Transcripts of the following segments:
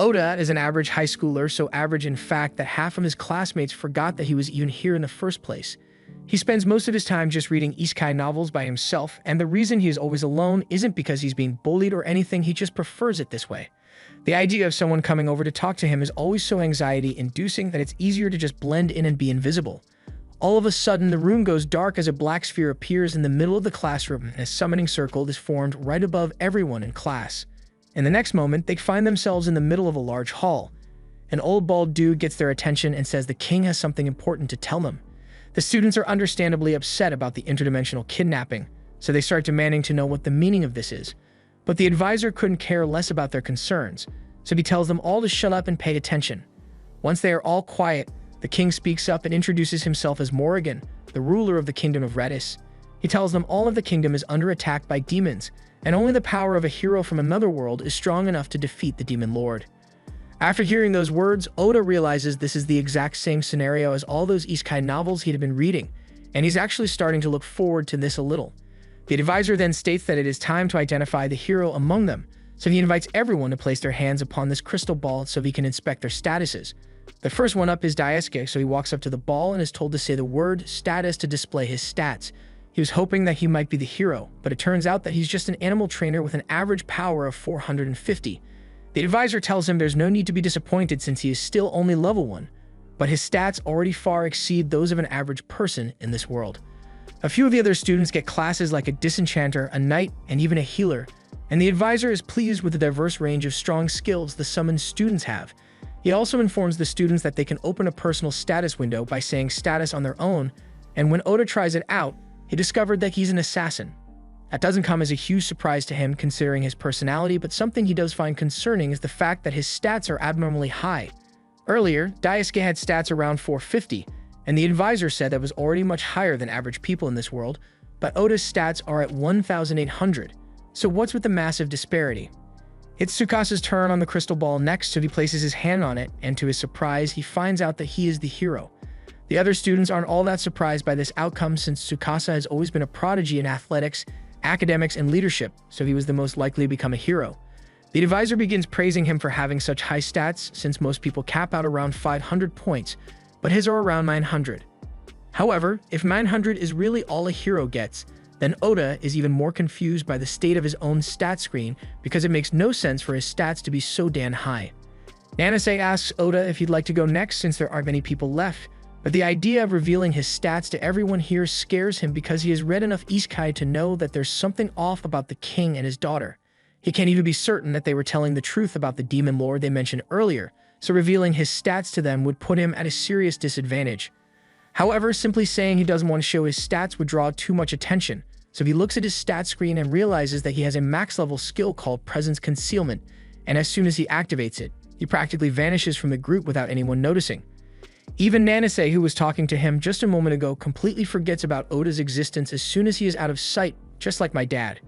Oda is an average high schooler, so average in fact that half of his classmates forgot that he was even here in the first place. He spends most of his time just reading isekai novels by himself, and the reason he is always alone isn't because he's being bullied or anything, he just prefers it this way. The idea of someone coming over to talk to him is always so anxiety-inducing that it's easier to just blend in and be invisible. All of a sudden, the room goes dark as a black sphere appears in the middle of the classroom and a summoning circle is formed right above everyone in class. In the next moment, they find themselves in the middle of a large hall. An old bald dude gets their attention and says the king has something important to tell them. The students are understandably upset about the interdimensional kidnapping, so they start demanding to know what the meaning of this is. But the advisor couldn't care less about their concerns, so he tells them all to shut up and pay attention. Once they are all quiet, the king speaks up and introduces himself as Morrigan, the ruler of the kingdom of Redis. He tells them all of the kingdom is under attack by demons, and only the power of a hero from another world is strong enough to defeat the demon lord. After hearing those words, Oda realizes this is the exact same scenario as all those isekai novels he'd been reading, and he's actually starting to look forward to this a little. The advisor then states that it is time to identify the hero among them, so he invites everyone to place their hands upon this crystal ball so he can inspect their statuses. The first one up is Daisuke, so he walks up to the ball and is told to say the word status to display his stats. He was hoping that he might be the hero, but it turns out that he's just an animal trainer with an average power of 450. The advisor tells him there's no need to be disappointed since he is still only level 1, but his stats already far exceed those of an average person in this world. A few of the other students get classes like a disenchanter, a knight, and even a healer, and the advisor is pleased with the diverse range of strong skills the summoned students have. He also informs the students that they can open a personal status window by saying status on their own, and when Oda tries it out, he discovered that he's an assassin. That doesn't come as a huge surprise to him considering his personality, but something he does find concerning is the fact that his stats are abnormally high. Earlier, Daisuke had stats around 450, and the advisor said that was already much higher than average people in this world, but Oda's stats are at 1,800. So what's with the massive disparity? It's Tsukasa's turn on the crystal ball next, so he places his hand on it, and to his surprise, he finds out that he is the hero. The other students aren't all that surprised by this outcome since Tsukasa has always been a prodigy in athletics, academics, and leadership, so he was the most likely to become a hero. The advisor begins praising him for having such high stats since most people cap out around 500 points, but his are around 900. However, if 900 is really all a hero gets, then Oda is even more confused by the state of his own stat screen because it makes no sense for his stats to be so damn high. Nanase asks Oda if he'd like to go next since there aren't many people left, but the idea of revealing his stats to everyone here scares him because he has read enough isekai to know that there's something off about the king and his daughter. He can't even be certain that they were telling the truth about the demon lord they mentioned earlier, so revealing his stats to them would put him at a serious disadvantage. However, simply saying he doesn't want to show his stats would draw too much attention, so he looks at his stat screen and realizes that he has a max level skill called Presence Concealment, and as soon as he activates it, he practically vanishes from the group without anyone noticing. Even Nanase, who was talking to him just a moment ago, completely forgets about Oda's existence as soon as he is out of sight, just like my dad.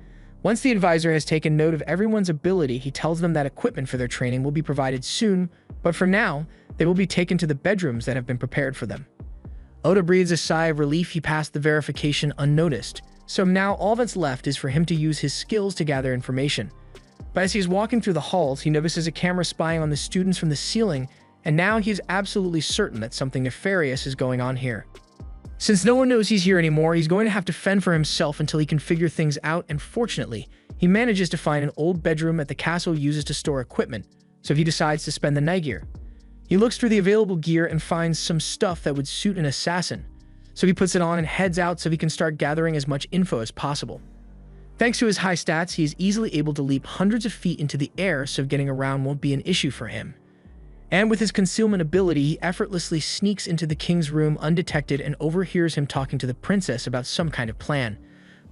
Once the advisor has taken note of everyone's ability, he tells them that equipment for their training will be provided soon, but for now, they will be taken to the bedrooms that have been prepared for them. Oda breathes a sigh of relief. He passed the verification unnoticed, so now all that's left is for him to use his skills to gather information. But as he's walking through the halls, he notices a camera spying on the students from the ceiling, and now he is absolutely certain that something nefarious is going on here. Since no one knows he's here anymore, he's going to have to fend for himself until he can figure things out, and fortunately, he manages to find an old bedroom that the castle uses to store equipment, so he decides to spend the night here. He looks through the available gear and finds some stuff that would suit an assassin, so he puts it on and heads out so he can start gathering as much info as possible. Thanks to his high stats, he is easily able to leap hundreds of feet into the air, so getting around won't be an issue for him. And with his concealment ability, he effortlessly sneaks into the king's room undetected and overhears him talking to the princess about some kind of plan.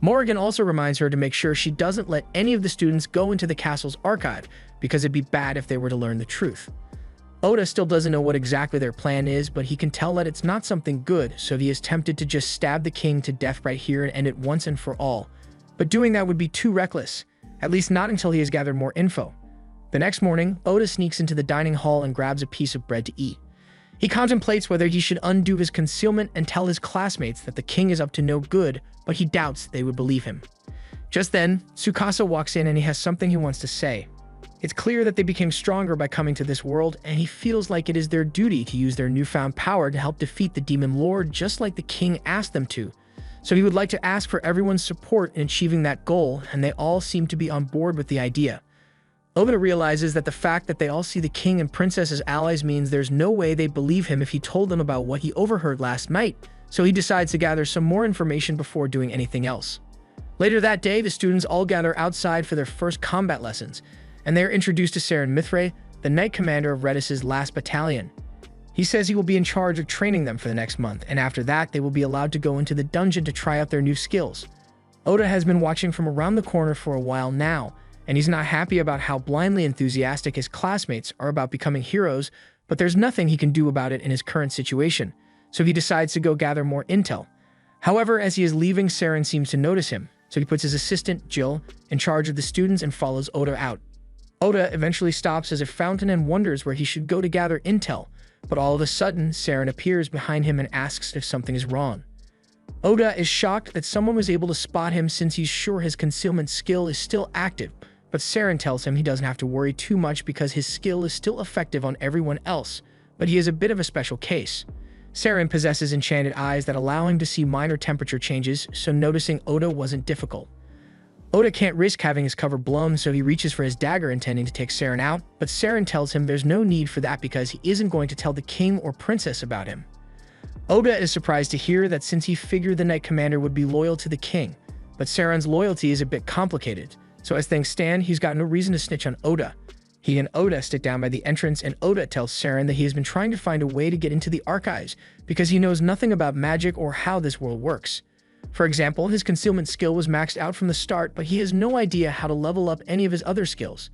Morrigan also reminds her to make sure she doesn't let any of the students go into the castle's archive, because it'd be bad if they were to learn the truth. Oda still doesn't know what exactly their plan is, but he can tell that it's not something good, so he is tempted to just stab the king to death right here and end it once and for all. But doing that would be too reckless, at least not until he has gathered more info. The next morning, Oda sneaks into the dining hall and grabs a piece of bread to eat. He contemplates whether he should undo his concealment and tell his classmates that the king is up to no good, but he doubts they would believe him. Just then, Tsukasa walks in and he has something he wants to say. It's clear that they became stronger by coming to this world, and he feels like it is their duty to use their newfound power to help defeat the demon lord just like the king asked them to. So he would like to ask for everyone's support in achieving that goal, and they all seem to be on board with the idea. Oda realizes that the fact that they all see the king and princess as allies means there's no way they'd believe him if he told them about what he overheard last night, so he decides to gather some more information before doing anything else. Later that day, the students all gather outside for their first combat lessons, and they are introduced to Saren Mithray, the Knight Commander of Redis's last battalion. He says he will be in charge of training them for the next month, and after that, they will be allowed to go into the dungeon to try out their new skills. Oda has been watching from around the corner for a while now, and he's not happy about how blindly enthusiastic his classmates are about becoming heroes, but there's nothing he can do about it in his current situation, so he decides to go gather more intel. However, as he is leaving, Saren seems to notice him, so he puts his assistant, Jill, in charge of the students and follows Oda out. Oda eventually stops as a fountain and wonders where he should go to gather intel, but all of a sudden, Saren appears behind him and asks if something is wrong. Oda is shocked that someone was able to spot him since he's sure his concealment skill is still active, but Saren tells him he doesn't have to worry too much because his skill is still effective on everyone else, but he is a bit of a special case. Saren possesses enchanted eyes that allow him to see minor temperature changes, so noticing Oda wasn't difficult. Oda can't risk having his cover blown, so he reaches for his dagger intending to take Saren out, but Saren tells him there's no need for that because he isn't going to tell the king or princess about him. Oda is surprised to hear that since he figured the Knight Commander would be loyal to the king, but Saren's loyalty is a bit complicated, so as things stand, he's got no reason to snitch on Oda. He and Oda sit down by the entrance, and Oda tells Saren that he has been trying to find a way to get into the archives because he knows nothing about magic or how this world works. For example, his concealment skill was maxed out from the start, but he has no idea how to level up any of his other skills.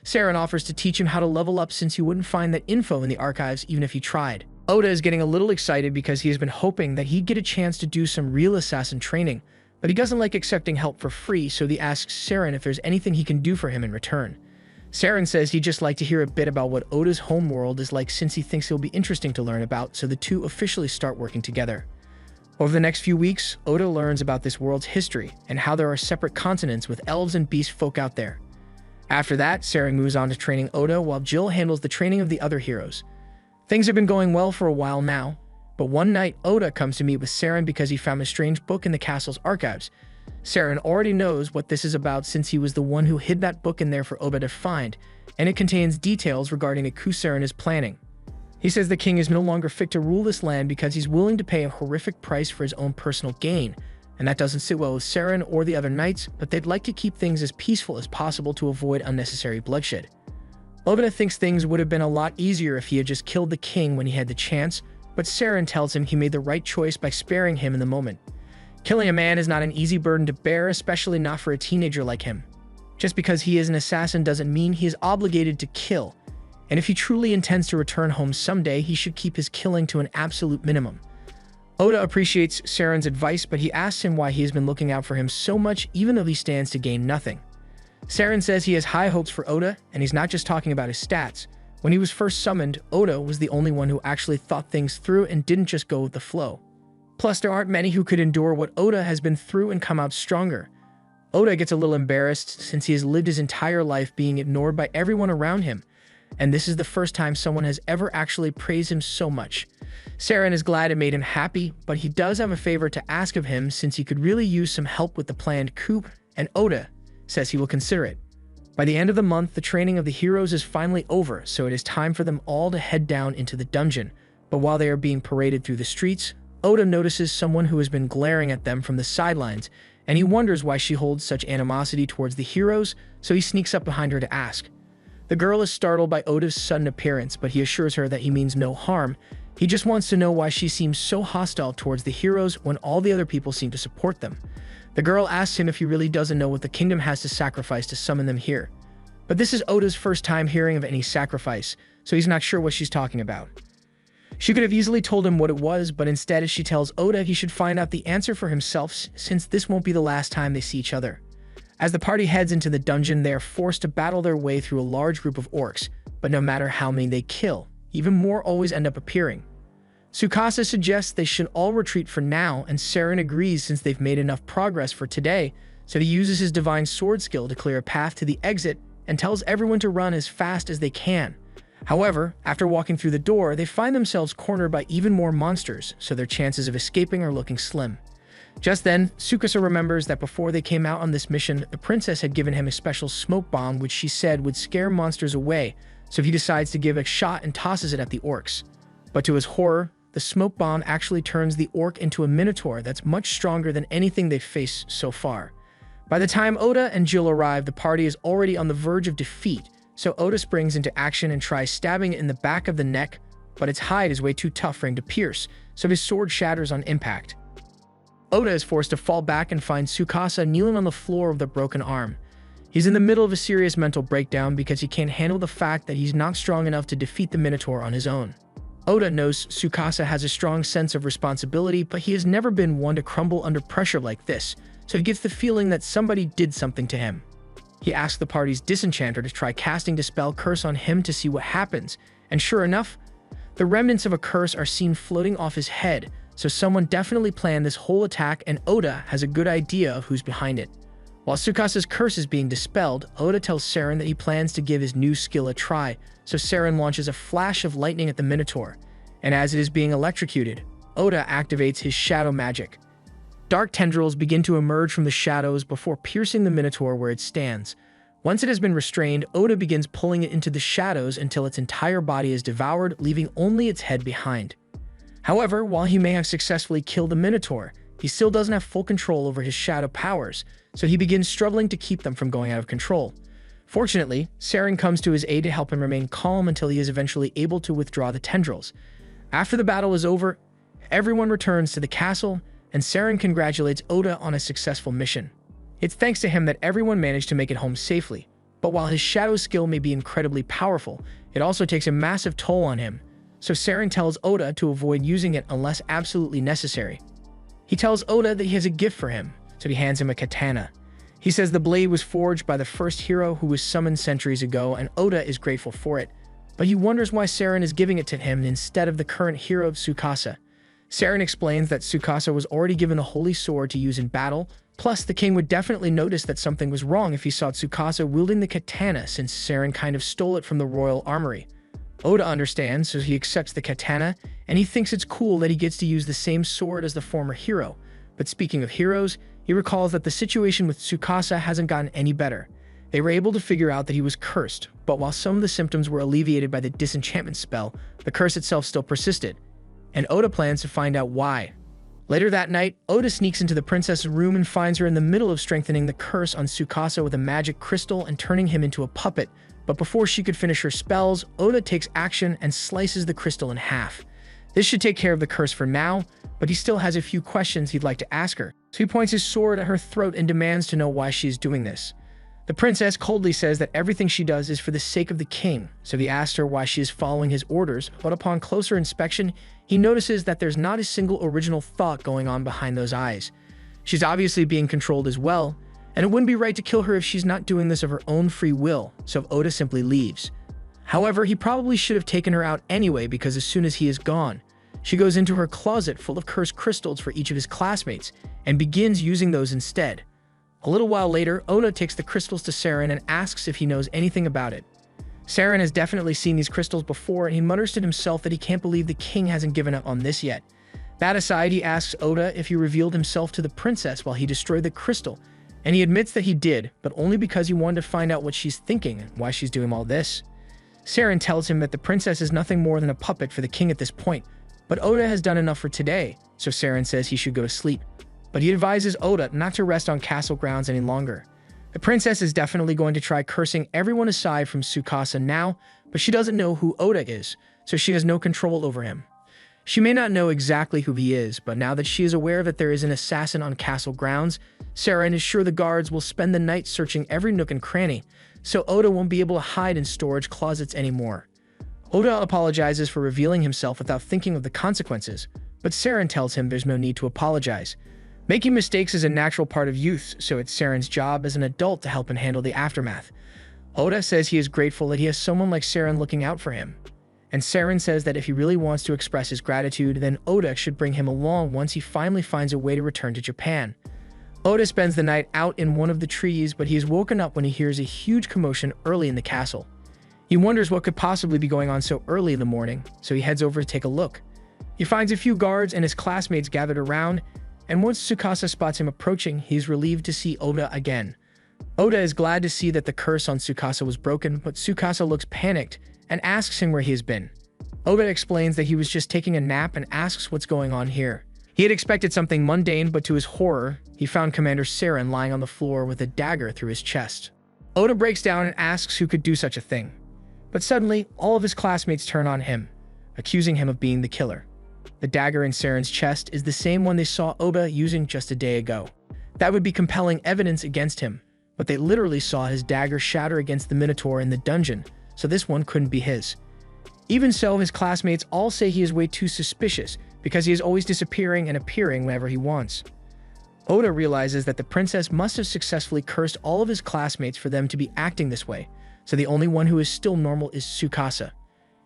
Saren offers to teach him how to level up since he wouldn't find that info in the archives even if he tried. Oda is getting a little excited because he has been hoping that he'd get a chance to do some real assassin training, but he doesn't like accepting help for free, so he asks Saren if there's anything he can do for him in return. Saren says he'd just like to hear a bit about what Oda's home world is like since he thinks it'll be interesting to learn about, so the two officially start working together. Over the next few weeks, Oda learns about this world's history and how there are separate continents with elves and beast folk out there. After that, Saren moves on to training Oda while Jill handles the training of the other heroes. Things have been going well for a while now, but one night Oda comes to meet with Saren because he found a strange book in the castle's archives. Saren already knows what this is about since he was the one who hid that book in there for Oda to find, and it contains details regarding a coup Saren is planning. He says the king is no longer fit to rule this land because he's willing to pay a horrific price for his own personal gain, and that doesn't sit well with Saren or the other knights, but they'd like to keep things as peaceful as possible to avoid unnecessary bloodshed. Oda thinks things would have been a lot easier if he had just killed the king when he had the chance, but Saren tells him he made the right choice by sparing him in the moment. Killing a man is not an easy burden to bear, especially not for a teenager like him. Just because he is an assassin doesn't mean he is obligated to kill, and if he truly intends to return home someday, he should keep his killing to an absolute minimum. Oda appreciates Saren's advice, but he asks him why he has been looking out for him so much even though he stands to gain nothing. Saren says he has high hopes for Oda, and he's not just talking about his stats. When he was first summoned, Oda was the only one who actually thought things through and didn't just go with the flow. Plus, there aren't many who could endure what Oda has been through and come out stronger. Oda gets a little embarrassed since he has lived his entire life being ignored by everyone around him, and this is the first time someone has ever actually praised him so much. Saren is glad it made him happy, but he does have a favor to ask of him since he could really use some help with the planned coup, and Oda says he will consider it. By the end of the month, the training of the heroes is finally over, so it is time for them all to head down into the dungeon. But while they are being paraded through the streets, Oda notices someone who has been glaring at them from the sidelines, and he wonders why she holds such animosity towards the heroes, so he sneaks up behind her to ask. The girl is startled by Oda's sudden appearance, but he assures her that he means no harm. He just wants to know why she seems so hostile towards the heroes when all the other people seem to support them. The girl asks him if he really doesn't know what the kingdom has to sacrifice to summon them here. But this is Oda's first time hearing of any sacrifice, so he's not sure what she's talking about. She could have easily told him what it was, but instead she tells Oda he should find out the answer for himself since this won't be the last time they see each other. As the party heads into the dungeon, they are forced to battle their way through a large group of orcs, but no matter how many they kill, even more always end up appearing. Tsukasa suggests they should all retreat for now, and Saren agrees since they've made enough progress for today, so he uses his divine sword skill to clear a path to the exit and tells everyone to run as fast as they can. However, after walking through the door, they find themselves cornered by even more monsters, so their chances of escaping are looking slim. Just then, Tsukasa remembers that before they came out on this mission, the princess had given him a special smoke bomb which she said would scare monsters away, so he decides to give it a shot and tosses it at the orcs. But to his horror, the smoke bomb actually turns the orc into a minotaur that's much stronger than anything they've faced so far. By the time Oda and Jill arrive, the party is already on the verge of defeat, so Oda springs into action and tries stabbing it in the back of the neck, but its hide is way too tough for him to pierce, so his sword shatters on impact. Oda is forced to fall back and finds Tsukasa kneeling on the floor with a broken arm. He's in the middle of a serious mental breakdown because he can't handle the fact that he's not strong enough to defeat the Minotaur on his own. Oda knows Tsukasa has a strong sense of responsibility, but he has never been one to crumble under pressure like this, so he gets the feeling that somebody did something to him. He asks the party's disenchanter to try casting Dispel Curse on him to see what happens, and sure enough, the remnants of a curse are seen floating off his head, so someone definitely planned this whole attack and Oda has a good idea of who's behind it. While Tsukasa's curse is being dispelled, Oda tells Saren that he plans to give his new skill a try, so Saren launches a flash of lightning at the Minotaur, and as it is being electrocuted, Oda activates his shadow magic. Dark tendrils begin to emerge from the shadows before piercing the Minotaur where it stands. Once it has been restrained, Oda begins pulling it into the shadows until its entire body is devoured, leaving only its head behind. However, while he may have successfully killed the Minotaur, he still doesn't have full control over his shadow powers, so he begins struggling to keep them from going out of control. Fortunately, Saren comes to his aid to help him remain calm until he is eventually able to withdraw the tendrils. After the battle is over, everyone returns to the castle, and Saren congratulates Oda on a successful mission. It's thanks to him that everyone managed to make it home safely, but while his shadow skill may be incredibly powerful, it also takes a massive toll on him, so Saren tells Oda to avoid using it unless absolutely necessary. He tells Oda that he has a gift for him, so he hands him a katana. He says the blade was forged by the first hero who was summoned centuries ago, and Oda is grateful for it, but he wonders why Saren is giving it to him instead of the current hero of Tsukasa. Saren explains that Tsukasa was already given the holy sword to use in battle, plus the king would definitely notice that something was wrong if he saw Tsukasa wielding the katana since Saren kind of stole it from the royal armory. Oda understands, so he accepts the katana, and he thinks it's cool that he gets to use the same sword as the former hero. But speaking of heroes, he recalls that the situation with Tsukasa hasn't gotten any better. They were able to figure out that he was cursed, but while some of the symptoms were alleviated by the disenchantment spell, the curse itself still persisted, and Oda plans to find out why. Later that night, Oda sneaks into the princess's room and finds her in the middle of strengthening the curse on Tsukasa with a magic crystal and turning him into a puppet. But before she could finish her spells, Oda takes action and slices the crystal in half. This should take care of the curse for now, but he still has a few questions he'd like to ask her, so he points his sword at her throat and demands to know why she is doing this. The princess coldly says that everything she does is for the sake of the king, so he asks her why she is following his orders, but upon closer inspection, he notices that there's not a single original thought going on behind those eyes. She's obviously being controlled as well, and it wouldn't be right to kill her if she's not doing this of her own free will, so Oda simply leaves. However, he probably should have taken her out anyway because as soon as he is gone, she goes into her closet full of cursed crystals for each of his classmates and begins using those instead. A little while later, Oda takes the crystals to Saren and asks if he knows anything about it. Saren has definitely seen these crystals before and he mutters to himself that he can't believe the king hasn't given up on this yet. That aside, he asks Oda if he revealed himself to the princess while he destroyed the crystal, and he admits that he did, but only because he wanted to find out what she's thinking and why she's doing all this. Saren tells him that the princess is nothing more than a puppet for the king at this point, but Oda has done enough for today, so Saren says he should go to sleep. But he advises Oda not to rest on castle grounds any longer. The princess is definitely going to try cursing everyone aside from Tsukasa now, but she doesn't know who Oda is, so she has no control over him. She may not know exactly who he is, but now that she is aware that there is an assassin on castle grounds, Saren is sure the guards will spend the night searching every nook and cranny, so Oda won't be able to hide in storage closets anymore. Oda apologizes for revealing himself without thinking of the consequences, but Saren tells him there's no need to apologize. Making mistakes is a natural part of youth, so it's Saren's job as an adult to help him handle the aftermath. Oda says he is grateful that he has someone like Saren looking out for him. And Saren says that if he really wants to express his gratitude, then Oda should bring him along once he finally finds a way to return to Japan. Oda spends the night out in one of the trees, but he is woken up when he hears a huge commotion early in the castle. He wonders what could possibly be going on so early in the morning, so he heads over to take a look. He finds a few guards and his classmates gathered around, and once Tsukasa spots him approaching, he is relieved to see Oda again. Oda is glad to see that the curse on Tsukasa was broken, but Tsukasa looks panicked and asks him where he has been. Oda explains that he was just taking a nap and asks what's going on here. He had expected something mundane, but to his horror, he found Commander Saren lying on the floor with a dagger through his chest. Oda breaks down and asks who could do such a thing. But suddenly, all of his classmates turn on him, accusing him of being the killer. The dagger in Saren's chest is the same one they saw Oda using just a day ago. That would be compelling evidence against him, but they literally saw his dagger shatter against the Minotaur in the dungeon, so this one couldn't be his. Even so, his classmates all say he is way too suspicious because he is always disappearing and appearing whenever he wants. Oda realizes that the princess must have successfully cursed all of his classmates for them to be acting this way, so the only one who is still normal is Tsukasa.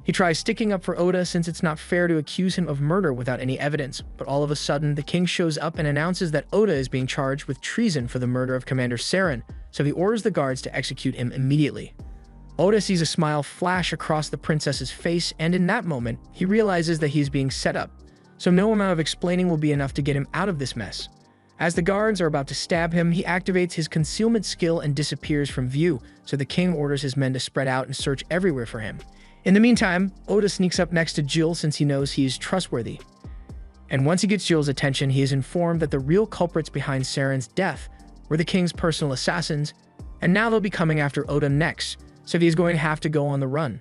He tries sticking up for Oda since it's not fair to accuse him of murder without any evidence, but all of a sudden, the king shows up and announces that Oda is being charged with treason for the murder of Commander Saren, so he orders the guards to execute him immediately. Oda sees a smile flash across the princess's face, and in that moment, he realizes that he is being set up, so no amount of explaining will be enough to get him out of this mess. As the guards are about to stab him, he activates his concealment skill and disappears from view, so the king orders his men to spread out and search everywhere for him. In the meantime, Oda sneaks up next to Jill since he knows he is trustworthy. And once he gets Jill's attention, he is informed that the real culprits behind Saren's death were the king's personal assassins, and now they'll be coming after Oda next, so he is going to have to go on the run.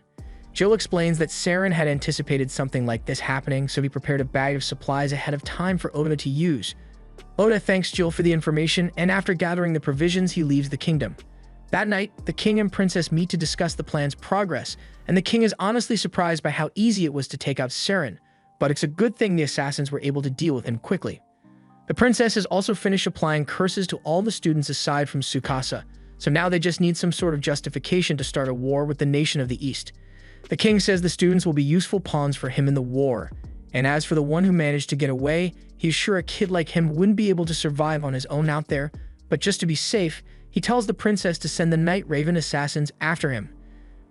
Jill explains that Saren had anticipated something like this happening, so he prepared a bag of supplies ahead of time for Oda to use. Oda thanks Jill for the information, and after gathering the provisions, he leaves the kingdom. That night, the king and princess meet to discuss the plan's progress, and the king is honestly surprised by how easy it was to take out Saren, but it's a good thing the assassins were able to deal with him quickly. The princess has also finished applying curses to all the students aside from Tsukasa, so now they just need some sort of justification to start a war with the nation of the East. The king says the students will be useful pawns for him in the war, and as for the one who managed to get away, he's sure a kid like him wouldn't be able to survive on his own out there, but just to be safe, he tells the princess to send the Night Raven assassins after him.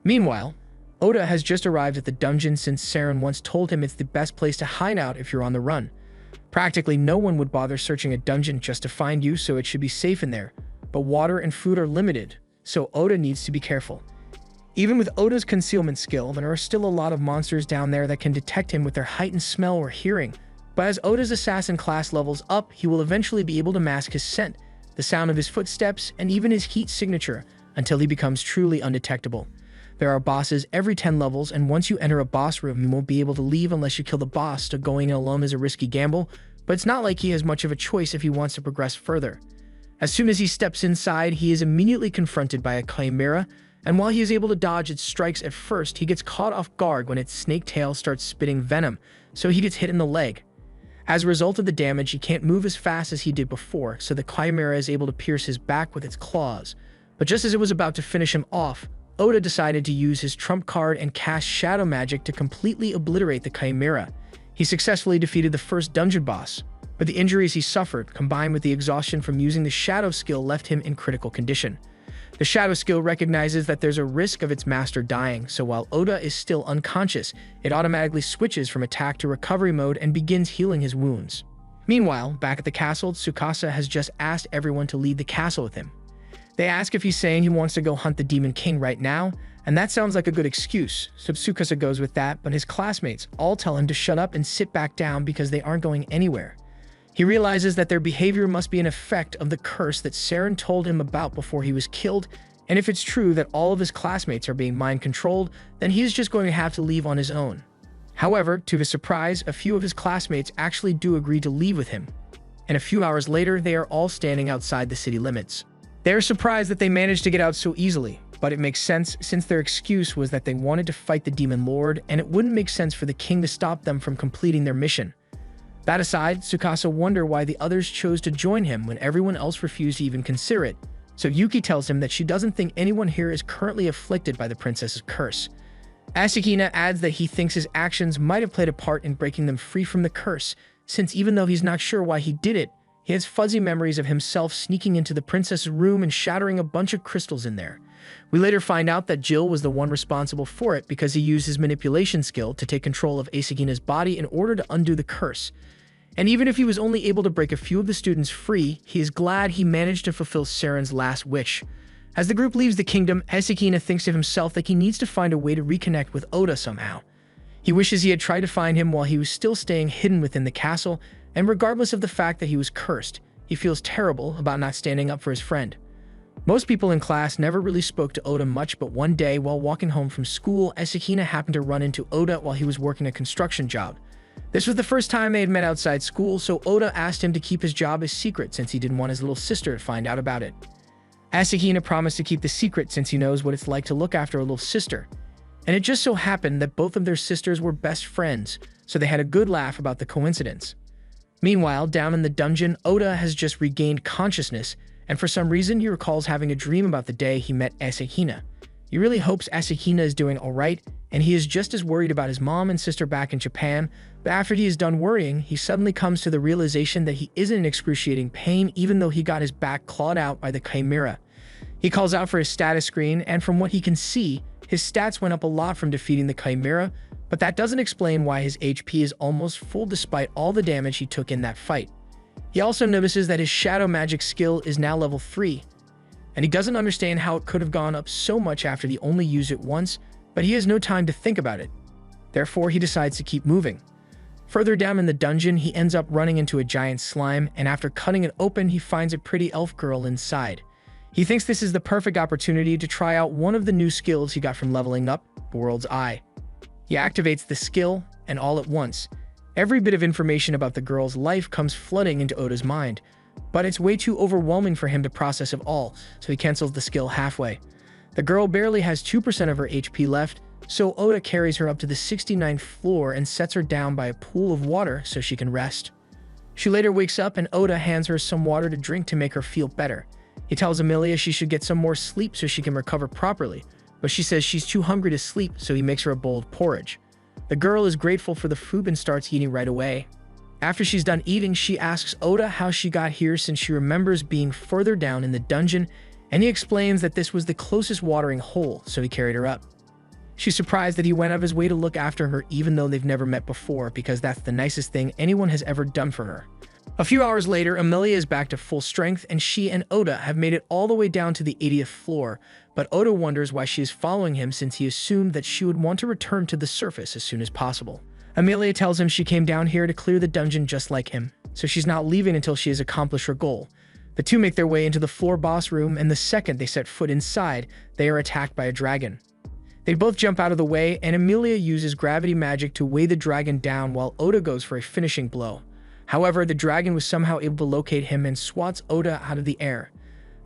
Meanwhile, Oda has just arrived at the dungeon since Saren once told him it's the best place to hide out if you're on the run. Practically no one would bother searching a dungeon just to find you, so it should be safe in there, but water and food are limited, so Oda needs to be careful. Even with Oda's concealment skill, there are still a lot of monsters down there that can detect him with their heightened smell or hearing, but as Oda's assassin class levels up, he will eventually be able to mask his scent, the sound of his footsteps, and even his heat signature until he becomes truly undetectable. There are bosses every 10 levels, and once you enter a boss room, you won't be able to leave unless you kill the boss, so going in alone is a risky gamble, but it's not like he has much of a choice if he wants to progress further. As soon as he steps inside, he is immediately confronted by a chimera, and while he is able to dodge its strikes at first, he gets caught off guard when its snake tail starts spitting venom, so he gets hit in the leg. As a result of the damage, he can't move as fast as he did before, so the chimera is able to pierce his back with its claws. But just as it was about to finish him off, Oda decided to use his trump card and cast shadow magic to completely obliterate the chimera. He successfully defeated the first dungeon boss, but the injuries he suffered, combined with the exhaustion from using the shadow skill, left him in critical condition. The shadow skill recognizes that there's a risk of its master dying, so while Oda is still unconscious, it automatically switches from attack to recovery mode and begins healing his wounds. Meanwhile, back at the castle, Tsukasa has just asked everyone to leave the castle with him. They ask if he's saying he wants to go hunt the Demon King right now, and that sounds like a good excuse, so Tsukasa goes with that, but his classmates all tell him to shut up and sit back down because they aren't going anywhere. He realizes that their behavior must be an effect of the curse that Saren told him about before he was killed, and if it's true that all of his classmates are being mind-controlled, then he's just going to have to leave on his own. However, to his surprise, a few of his classmates actually do agree to leave with him, and a few hours later, they are all standing outside the city limits. They are surprised that they managed to get out so easily, but it makes sense since their excuse was that they wanted to fight the Demon Lord, and it wouldn't make sense for the king to stop them from completing their mission. That aside, Tsukasa wonders why the others chose to join him when everyone else refused to even consider it, so Yuki tells him that she doesn't think anyone here is currently afflicted by the princess's curse. Asakina adds that he thinks his actions might have played a part in breaking them free from the curse, since even though he's not sure why he did it, He has fuzzy memories of himself sneaking into the princess's room and shattering a bunch of crystals in there. We later find out that Jill was the one responsible for it because he used his manipulation skill to take control of Asagina's body in order to undo the curse. And even if he was only able to break a few of the students free, he is glad he managed to fulfill Seren's last wish. As the group leaves the kingdom, Asagina thinks to himself that he needs to find a way to reconnect with Oda somehow. He wishes he had tried to find him while he was still staying hidden within the castle, and regardless of the fact that he was cursed, he feels terrible about not standing up for his friend. Most people in class never really spoke to Oda much, but one day, while walking home from school, Asakina happened to run into Oda while he was working a construction job. This was the first time they had met outside school, so Oda asked him to keep his job a secret since he didn't want his little sister to find out about it. Asakina promised to keep the secret since he knows what it's like to look after a little sister. And it just so happened that both of their sisters were best friends, so they had a good laugh about the coincidence. Meanwhile, down in the dungeon, Oda has just regained consciousness, and for some reason he recalls having a dream about the day he met Asakina. He really hopes Asakina is doing alright, and he is just as worried about his mom and sister back in Japan, but after he is done worrying, he suddenly comes to the realization that he isn't in excruciating pain even though he got his back clawed out by the Chimera. He calls out for his status screen, and from what he can see, his stats went up a lot from defeating the Chimera, but that doesn't explain why his HP is almost full despite all the damage he took in that fight. He also notices that his shadow magic skill is now level 3, and he doesn't understand how it could have gone up so much after he only used it once, but he has no time to think about it. Therefore, he decides to keep moving. Further down in the dungeon, he ends up running into a giant slime, and after cutting it open, he finds a pretty elf girl inside. He thinks this is the perfect opportunity to try out one of the new skills he got from leveling up, the World's Eye. He activates the skill, and all at once, every bit of information about the girl's life comes flooding into Oda's mind, but it's way too overwhelming for him to process it all, so he cancels the skill halfway. The girl barely has 2% of her HP left, so Oda carries her up to the 69th floor and sets her down by a pool of water so she can rest. She later wakes up and Oda hands her some water to drink to make her feel better. He tells Amelia she should get some more sleep so she can recover properly, but she says she's too hungry to sleep, so he makes her a bowl of porridge. The girl is grateful for the food and starts eating right away. After she's done eating, she asks Oda how she got here since she remembers being further down in the dungeon, and he explains that this was the closest watering hole, so he carried her up. She's surprised that he went out of his way to look after her even though they've never met before, because that's the nicest thing anyone has ever done for her. A few hours later, Amelia is back to full strength, and she and Oda have made it all the way down to the 80th floor, but Oda wonders why she is following him since he assumed that she would want to return to the surface as soon as possible. Amelia tells him she came down here to clear the dungeon just like him, so she's not leaving until she has accomplished her goal. The two make their way into the floor boss room, and the second they set foot inside, they are attacked by a dragon. They both jump out of the way, and Amelia uses gravity magic to weigh the dragon down while Oda goes for a finishing blow. However, the dragon was somehow able to locate him and swats Oda out of the air.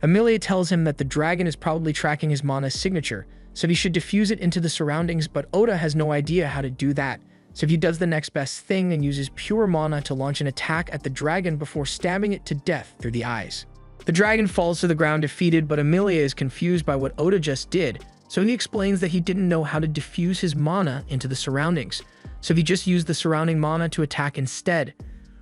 Amelia tells him that the dragon is probably tracking his mana signature, so he should diffuse it into the surroundings, but Oda has no idea how to do that, so he does the next best thing and uses pure mana to launch an attack at the dragon before stabbing it to death through the eyes. The dragon falls to the ground defeated, but Amelia is confused by what Oda just did, so he explains that he didn't know how to diffuse his mana into the surroundings, so he just used the surrounding mana to attack instead.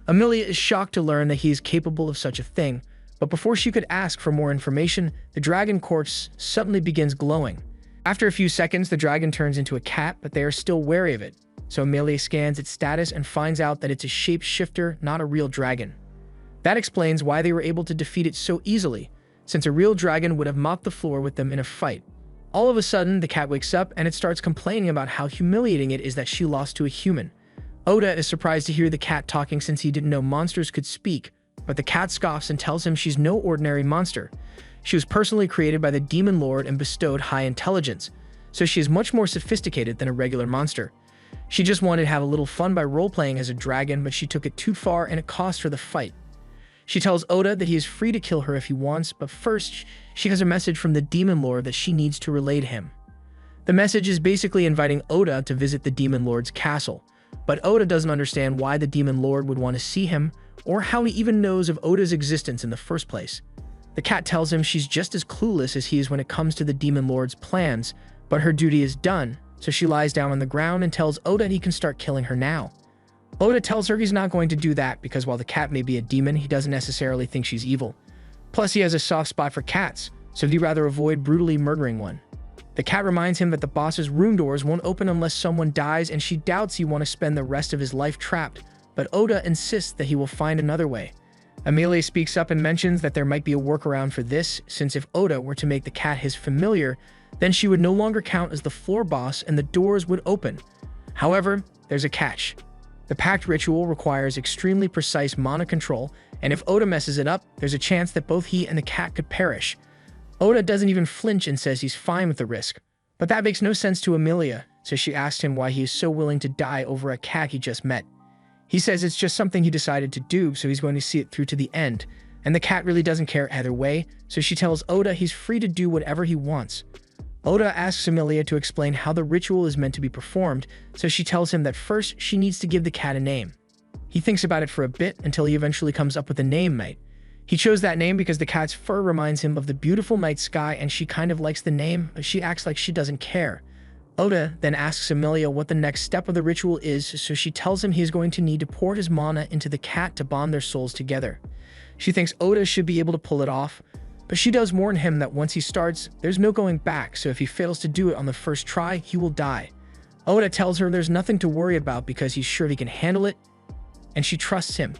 Amelia is shocked to learn that he is capable of such a thing, but before she could ask for more information, the dragon corpse suddenly begins glowing. After a few seconds, the dragon turns into a cat, but they are still wary of it, so Amelia scans its status and finds out that it's a shapeshifter, not a real dragon. That explains why they were able to defeat it so easily, since a real dragon would have mopped the floor with them in a fight. All of a sudden, the cat wakes up and it starts complaining about how humiliating it is that she lost to a human. Oda is surprised to hear the cat talking since he didn't know monsters could speak, but the cat scoffs and tells him she's no ordinary monster. She was personally created by the Demon Lord and bestowed high intelligence, so she is much more sophisticated than a regular monster. She just wanted to have a little fun by role-playing as a dragon, but she took it too far and it cost her the fight. She tells Oda that he is free to kill her if he wants, but first, she has a message from the Demon Lord that she needs to relay to him. The message is basically inviting Oda to visit the Demon Lord's castle, but Oda doesn't understand why the Demon Lord would want to see him, or how he even knows of Oda's existence in the first place. The cat tells him she's just as clueless as he is when it comes to the Demon Lord's plans, but her duty is done, so she lies down on the ground and tells Oda he can start killing her now. Oda tells her he's not going to do that because while the cat may be a demon, he doesn't necessarily think she's evil. Plus, he has a soft spot for cats, so he'd rather avoid brutally murdering one. The cat reminds him that the boss's room doors won't open unless someone dies, and she doubts he want to spend the rest of his life trapped, but Oda insists that he will find another way. Amelia speaks up and mentions that there might be a workaround for this, since if Oda were to make the cat his familiar, then she would no longer count as the floor boss and the doors would open. However, there's a catch. The pact ritual requires extremely precise mana control, and if Oda messes it up, there's a chance that both he and the cat could perish. Oda doesn't even flinch and says he's fine with the risk. But that makes no sense to Amelia, so she asks him why he is so willing to die over a cat he just met. He says it's just something he decided to do, so he's going to see it through to the end, and the cat really doesn't care either way, so she tells Oda he's free to do whatever he wants. Oda asks Amelia to explain how the ritual is meant to be performed, so she tells him that first she needs to give the cat a name. He thinks about it for a bit until he eventually comes up with a name, Night. He chose that name because the cat's fur reminds him of the beautiful night sky and she kind of likes the name, but she acts like she doesn't care. Oda then asks Amelia what the next step of the ritual is, so she tells him he is going to need to pour his mana into the cat to bond their souls together. She thinks Oda should be able to pull it off, but she does warn him that once he starts, there's no going back, so if he fails to do it on the first try, he will die. Oda tells her there's nothing to worry about because he's sure he can handle it, and she trusts him.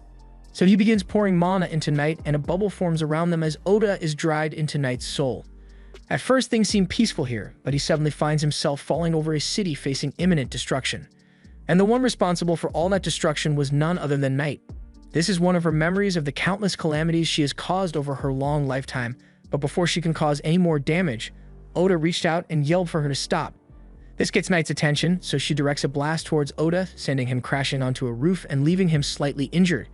So he begins pouring mana into Night, and a bubble forms around them as Oda is dried into Night's soul. At first, things seem peaceful here, but he suddenly finds himself falling over a city facing imminent destruction. And the one responsible for all that destruction was none other than Night. This is one of her memories of the countless calamities she has caused over her long lifetime, but before she can cause any more damage, Oda reached out and yelled for her to stop. This gets Night's attention, so she directs a blast towards Oda, sending him crashing onto a roof and leaving him slightly injured.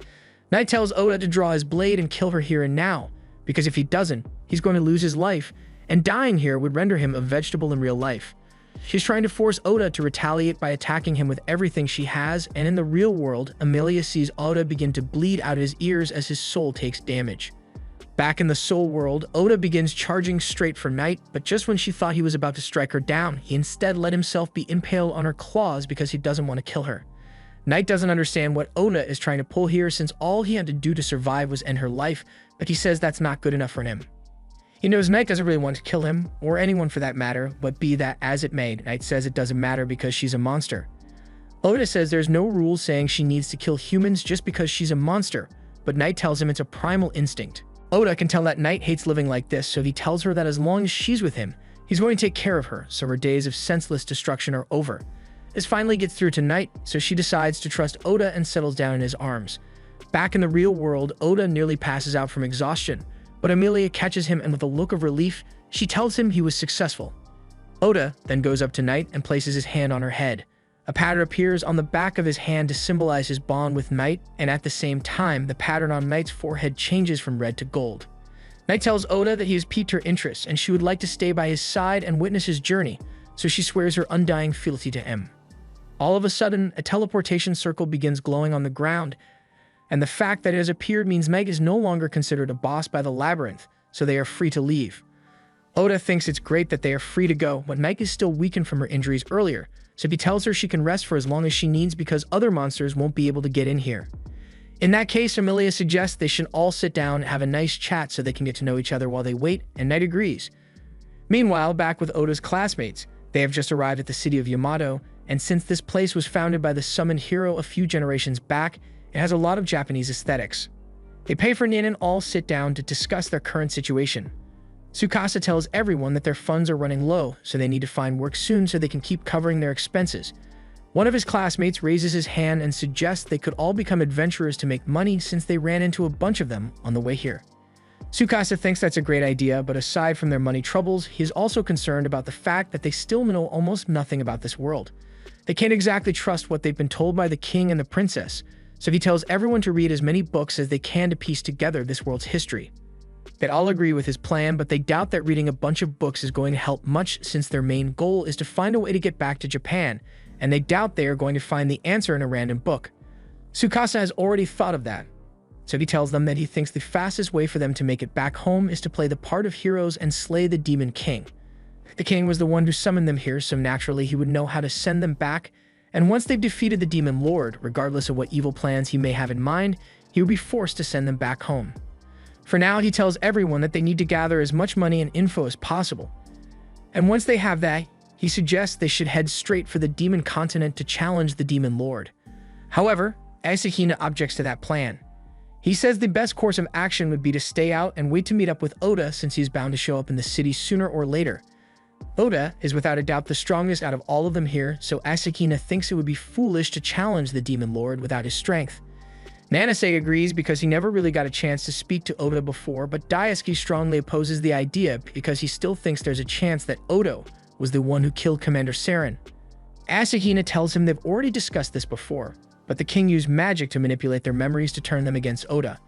Night tells Oda to draw his blade and kill her here and now, because if he doesn't, he's going to lose his life, and dying here would render him a vegetable in real life. She's trying to force Oda to retaliate by attacking him with everything she has, and in the real world, Amelia sees Oda begin to bleed out his ears as his soul takes damage. Back in the soul world, Oda begins charging straight for Night, but just when she thought he was about to strike her down, he instead let himself be impaled on her claws because he doesn't want to kill her. Night doesn't understand what Oda is trying to pull here since all he had to do to survive was end her life, but he says that's not good enough for him. He knows Night doesn't really want to kill him, or anyone for that matter, but be that as it may, Night says it doesn't matter because she's a monster. Oda says there's no rule saying she needs to kill humans just because she's a monster, but Night tells him it's a primal instinct. Oda can tell that Night hates living like this, so he tells her that as long as she's with him, he's going to take care of her, so her days of senseless destruction are over. This finally gets through to Night, so she decides to trust Oda and settles down in his arms. Back in the real world, Oda nearly passes out from exhaustion, but Amelia catches him and with a look of relief, she tells him he was successful. Oda then goes up to Night and places his hand on her head. A pattern appears on the back of his hand to symbolize his bond with Night, and at the same time, the pattern on Night's forehead changes from red to gold. Night tells Oda that he has piqued her interest and she would like to stay by his side and witness his journey, so she swears her undying fealty to him. All of a sudden, a teleportation circle begins glowing on the ground, and the fact that it has appeared means Meg is no longer considered a boss by the labyrinth, so they are free to leave. Oda thinks it's great that they are free to go, but Meg is still weakened from her injuries earlier, so he tells her she can rest for as long as she needs because other monsters won't be able to get in here. In that case, Amelia suggests they should all sit down and have a nice chat so they can get to know each other while they wait, and Night agrees. Meanwhile, back with Oda's classmates, they have just arrived at the city of Yamato, and since this place was founded by the summoned hero a few generations back, it has a lot of Japanese aesthetics. They pay for Nin and all sit down to discuss their current situation. Tsukasa tells everyone that their funds are running low, so they need to find work soon so they can keep covering their expenses. One of his classmates raises his hand and suggests they could all become adventurers to make money since they ran into a bunch of them on the way here. Tsukasa thinks that's a great idea, but aside from their money troubles, he is also concerned about the fact that they still know almost nothing about this world. They can't exactly trust what they've been told by the king and the princess, so he tells everyone to read as many books as they can to piece together this world's history. They all agree with his plan, but they doubt that reading a bunch of books is going to help much since their main goal is to find a way to get back to Japan, and they doubt they are going to find the answer in a random book. Tsukasa has already thought of that, so he tells them that he thinks the fastest way for them to make it back home is to play the part of heroes and slay the demon king. The king was the one who summoned them here, so naturally he would know how to send them back, And once they've defeated the Demon Lord, regardless of what evil plans he may have in mind, he will be forced to send them back home. For now, he tells everyone that they need to gather as much money and info as possible. And once they have that, he suggests they should head straight for the Demon Continent to challenge the Demon Lord. However, Asahina objects to that plan. He says the best course of action would be to stay out and wait to meet up with Oda, since he's bound to show up in the city sooner or later. Oda is without a doubt the strongest out of all of them here, so Asahina thinks it would be foolish to challenge the Demon Lord without his strength. Nanase agrees because he never really got a chance to speak to Oda before, but Daisuke strongly opposes the idea because he still thinks there's a chance that Oda was the one who killed Commander Saren. Asahina tells him they've already discussed this before, but the king used magic to manipulate their memories to turn them against Oda.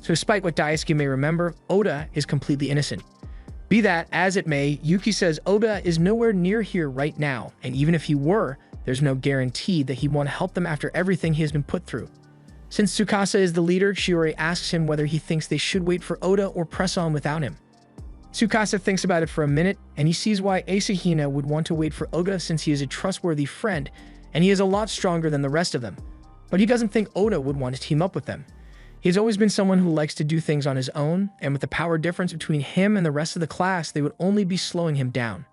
So despite what Daisuke may remember, Oda is completely innocent. Be that as it may, Yuki says Oda is nowhere near here right now, and even if he were, there's no guarantee that he'd want to help them after everything he has been put through. Since Tsukasa is the leader, Shiori asks him whether he thinks they should wait for Oda or press on without him. Tsukasa thinks about it for a minute, and he sees why Asahina would want to wait for Oda since he is a trustworthy friend, and he is a lot stronger than the rest of them. But he doesn't think Oda would want to team up with them. He's always been someone who likes to do things on his own, and with the power difference between him and the rest of the class, they would only be slowing him down.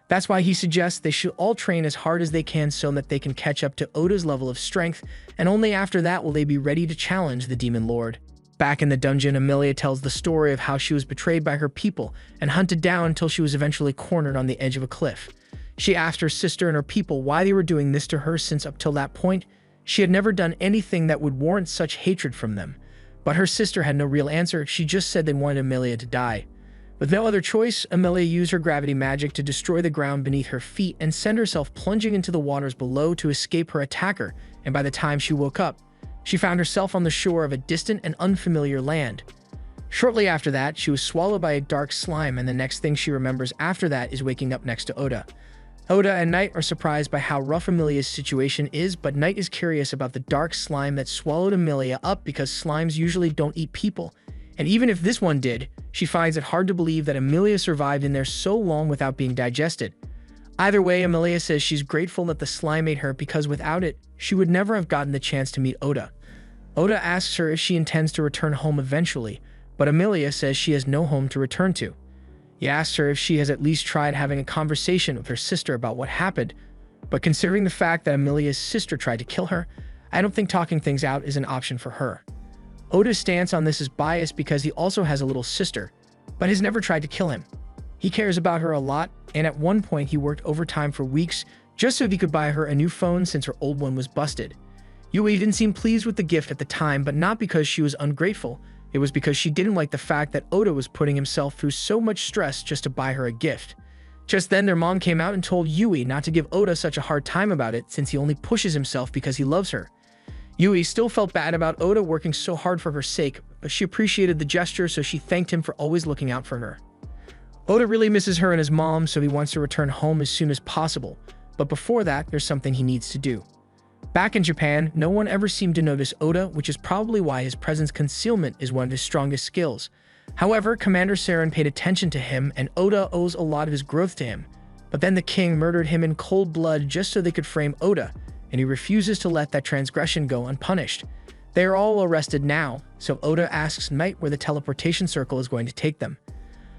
That's why he suggests they should all train as hard as they can so that they can catch up to Oda's level of strength, and only after that will they be ready to challenge the Demon Lord. Back in the dungeon, Amelia tells the story of how she was betrayed by her people and hunted down until she was eventually cornered on the edge of a cliff. She asked her sister and her people why they were doing this to her, since up till that point, she had never done anything that would warrant such hatred from them. But her sister had no real answer. She just said they wanted Amelia to die. With no other choice, Amelia used her gravity magic to destroy the ground beneath her feet and send herself plunging into the waters below to escape her attacker, and by the time she woke up, she found herself on the shore of a distant and unfamiliar land. Shortly after that, she was swallowed by a dark slime, and the next thing she remembers after that is waking up next to Oda. Oda and Knight are surprised by how rough Amelia's situation is, but Knight is curious about the dark slime that swallowed Amelia up because slimes usually don't eat people. And even if this one did, she finds it hard to believe that Amelia survived in there so long without being digested. Either way, Amelia says she's grateful that the slime ate her because without it, she would never have gotten the chance to meet Oda. Oda asks her if she intends to return home eventually, but Amelia says she has no home to return to. He asks her if she has at least tried having a conversation with her sister about what happened, but considering the fact that Amelia's sister tried to kill her, I don't think talking things out is an option for her. Oda's stance on this is biased because he also has a little sister, but has never tried to kill him. He cares about her a lot, and at one point he worked overtime for weeks just so he could buy her a new phone since her old one was busted. Yui didn't seem pleased with the gift at the time, but not because she was ungrateful. It was because she didn't like the fact that Oda was putting himself through so much stress just to buy her a gift. Just then their mom came out and told Yui not to give Oda such a hard time about it since he only pushes himself because he loves her. Yui still felt bad about Oda working so hard for her sake, but she appreciated the gesture, so she thanked him for always looking out for her. Oda really misses her and his mom, so he wants to return home as soon as possible, but before that, there's something he needs to do. Back in Japan, no one ever seemed to notice Oda, which is probably why his presence concealment is one of his strongest skills. However, Commander Saren paid attention to him, and Oda owes a lot of his growth to him. But then the king murdered him in cold blood just so they could frame Oda, and he refuses to let that transgression go unpunished. They are all arrested now, so Oda asks Knight where the teleportation circle is going to take them.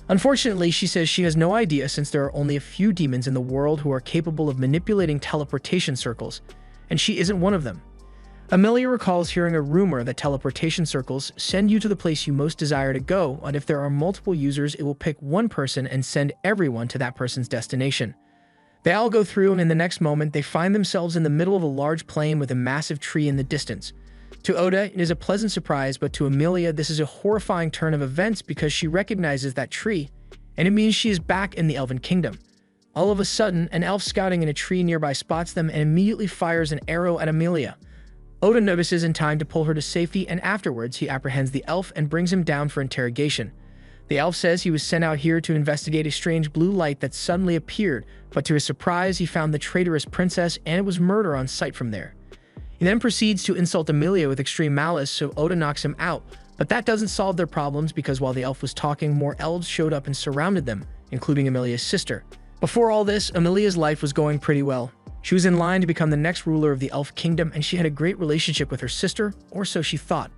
Unfortunately, she says she has no idea since there are only a few demons in the world who are capable of manipulating teleportation circles, and she isn't one of them. Amelia recalls hearing a rumor that teleportation circles send you to the place you most desire to go, and if there are multiple users, it will pick one person and send everyone to that person's destination. They all go through, and in the next moment, they find themselves in the middle of a large plain with a massive tree in the distance. To Oda, it is a pleasant surprise, but to Amelia, this is a horrifying turn of events because she recognizes that tree, and it means she is back in the Elven Kingdom. All of a sudden, an elf scouting in a tree nearby spots them and immediately fires an arrow at Amelia. Oda notices in time to pull her to safety, and afterwards he apprehends the elf and brings him down for interrogation. The elf says he was sent out here to investigate a strange blue light that suddenly appeared, but to his surprise he found the traitorous princess, and it was murder on sight from there. He then proceeds to insult Amelia with extreme malice, so Oda knocks him out, but that doesn't solve their problems because while the elf was talking, more elves showed up and surrounded them, including Amelia's sister. Before all this, Amelia's life was going pretty well. She was in line to become the next ruler of the Elf Kingdom, and she had a great relationship with her sister, or so she thought.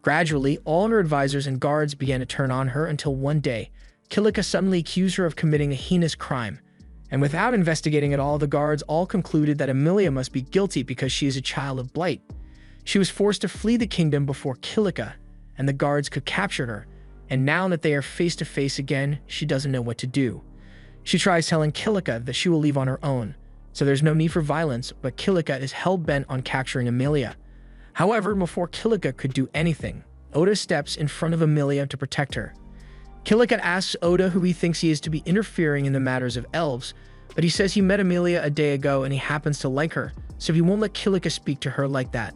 Gradually, all her advisors and guards began to turn on her until one day, Kilika suddenly accused her of committing a heinous crime. And without investigating at all, the guards all concluded that Amelia must be guilty because she is a child of blight. She was forced to flee the kingdom before Kilika, and the guards could capture her. And now that they are face to face again, she doesn't know what to do. She tries telling Kilika that she will leave on her own, so there's no need for violence, but Kilika is hell-bent on capturing Amelia. However, before Kilika could do anything, Oda steps in front of Amelia to protect her. Kilika asks Oda who he thinks he is to be interfering in the matters of elves, but he says he met Amelia a day ago and he happens to like her, so he won't let Kilika speak to her like that.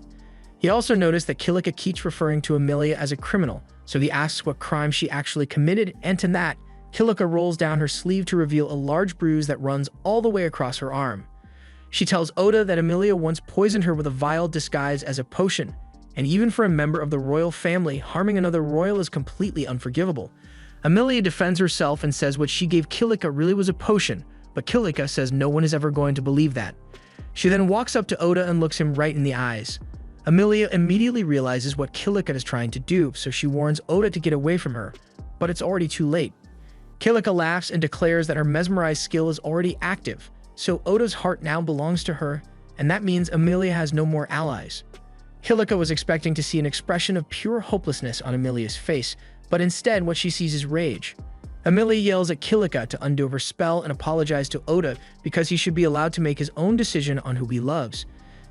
He also noticed that Kilika keeps referring to Amelia as a criminal, so he asks what crime she actually committed, and to that, Kilika rolls down her sleeve to reveal a large bruise that runs all the way across her arm. She tells Oda that Amelia once poisoned her with a vial disguised as a potion, and even for a member of the royal family, harming another royal is completely unforgivable. Amelia defends herself and says what she gave Kilika really was a potion, but Kilika says no one is ever going to believe that. She then walks up to Oda and looks him right in the eyes. Amelia immediately realizes what Kilika is trying to do, so she warns Oda to get away from her, but it's already too late. Kilika laughs and declares that her mesmerized skill is already active, so Oda's heart now belongs to her, and that means Amelia has no more allies. Kilika was expecting to see an expression of pure hopelessness on Amelia's face, but instead what she sees is rage. Amelia yells at Kilika to undo her spell and apologize to Oda because he should be allowed to make his own decision on who he loves.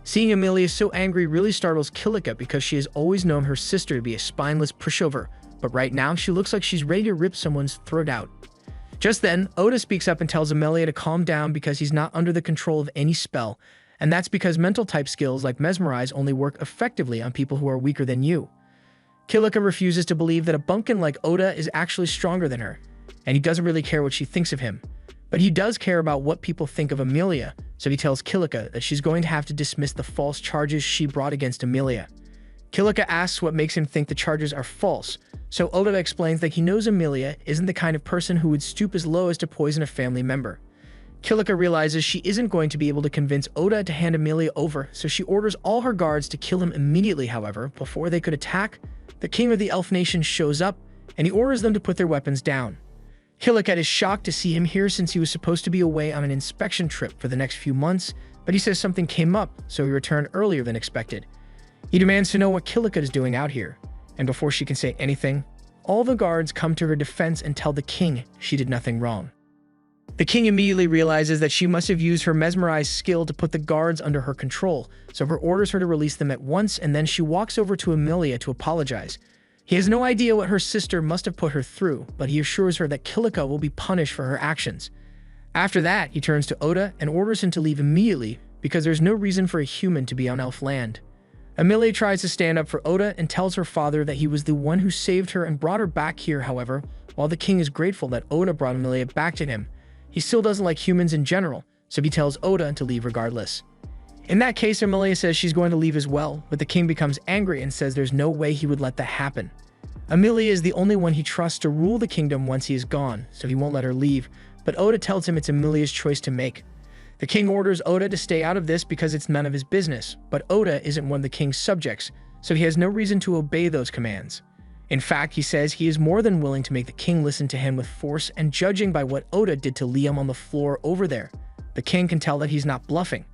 Seeing Amelia so angry really startles Kilika because she has always known her sister to be a spineless pushover, but right now she looks like she's ready to rip someone's throat out. Just then, Oda speaks up and tells Amelia to calm down because he's not under the control of any spell, and that's because mental type skills like Mesmerize only work effectively on people who are weaker than you. Kilika refuses to believe that a bumpkin like Oda is actually stronger than her, and he doesn't really care what she thinks of him. But he does care about what people think of Amelia, so he tells Kilika that she's going to have to dismiss the false charges she brought against Amelia. Kilika asks what makes him think the charges are false, so Oda explains that he knows Amelia isn't the kind of person who would stoop as low as to poison a family member. Kilika realizes she isn't going to be able to convince Oda to hand Amelia over, so she orders all her guards to kill him immediately. However, before they could attack, the king of the elf nation shows up, and he orders them to put their weapons down. Kilika is shocked to see him here since he was supposed to be away on an inspection trip for the next few months, but he says something came up, so he returned earlier than expected. He demands to know what Kilika is doing out here, and before she can say anything, all the guards come to her defense and tell the king she did nothing wrong. The king immediately realizes that she must have used her mesmerized skill to put the guards under her control, so he orders her to release them at once, and then she walks over to Amelia to apologize. He has no idea what her sister must have put her through, but he assures her that Kilika will be punished for her actions. After that, he turns to Oda and orders him to leave immediately because there's no reason for a human to be on elf land. Amelia tries to stand up for Oda and tells her father that he was the one who saved her and brought her back here. However, while the king is grateful that Oda brought Amelia back to him, he still doesn't like humans in general, so he tells Oda to leave regardless. In that case, Amelia says she's going to leave as well, but the king becomes angry and says there's no way he would let that happen. Amelia is the only one he trusts to rule the kingdom once he is gone, so he won't let her leave, but Oda tells him it's Amelia's choice to make. The king orders Oda to stay out of this because it's none of his business, but Oda isn't one of the king's subjects, so he has no reason to obey those commands. In fact, he says he is more than willing to make the king listen to him with force, and judging by what Oda did to Liam on the floor over there, the king can tell that he's not bluffing.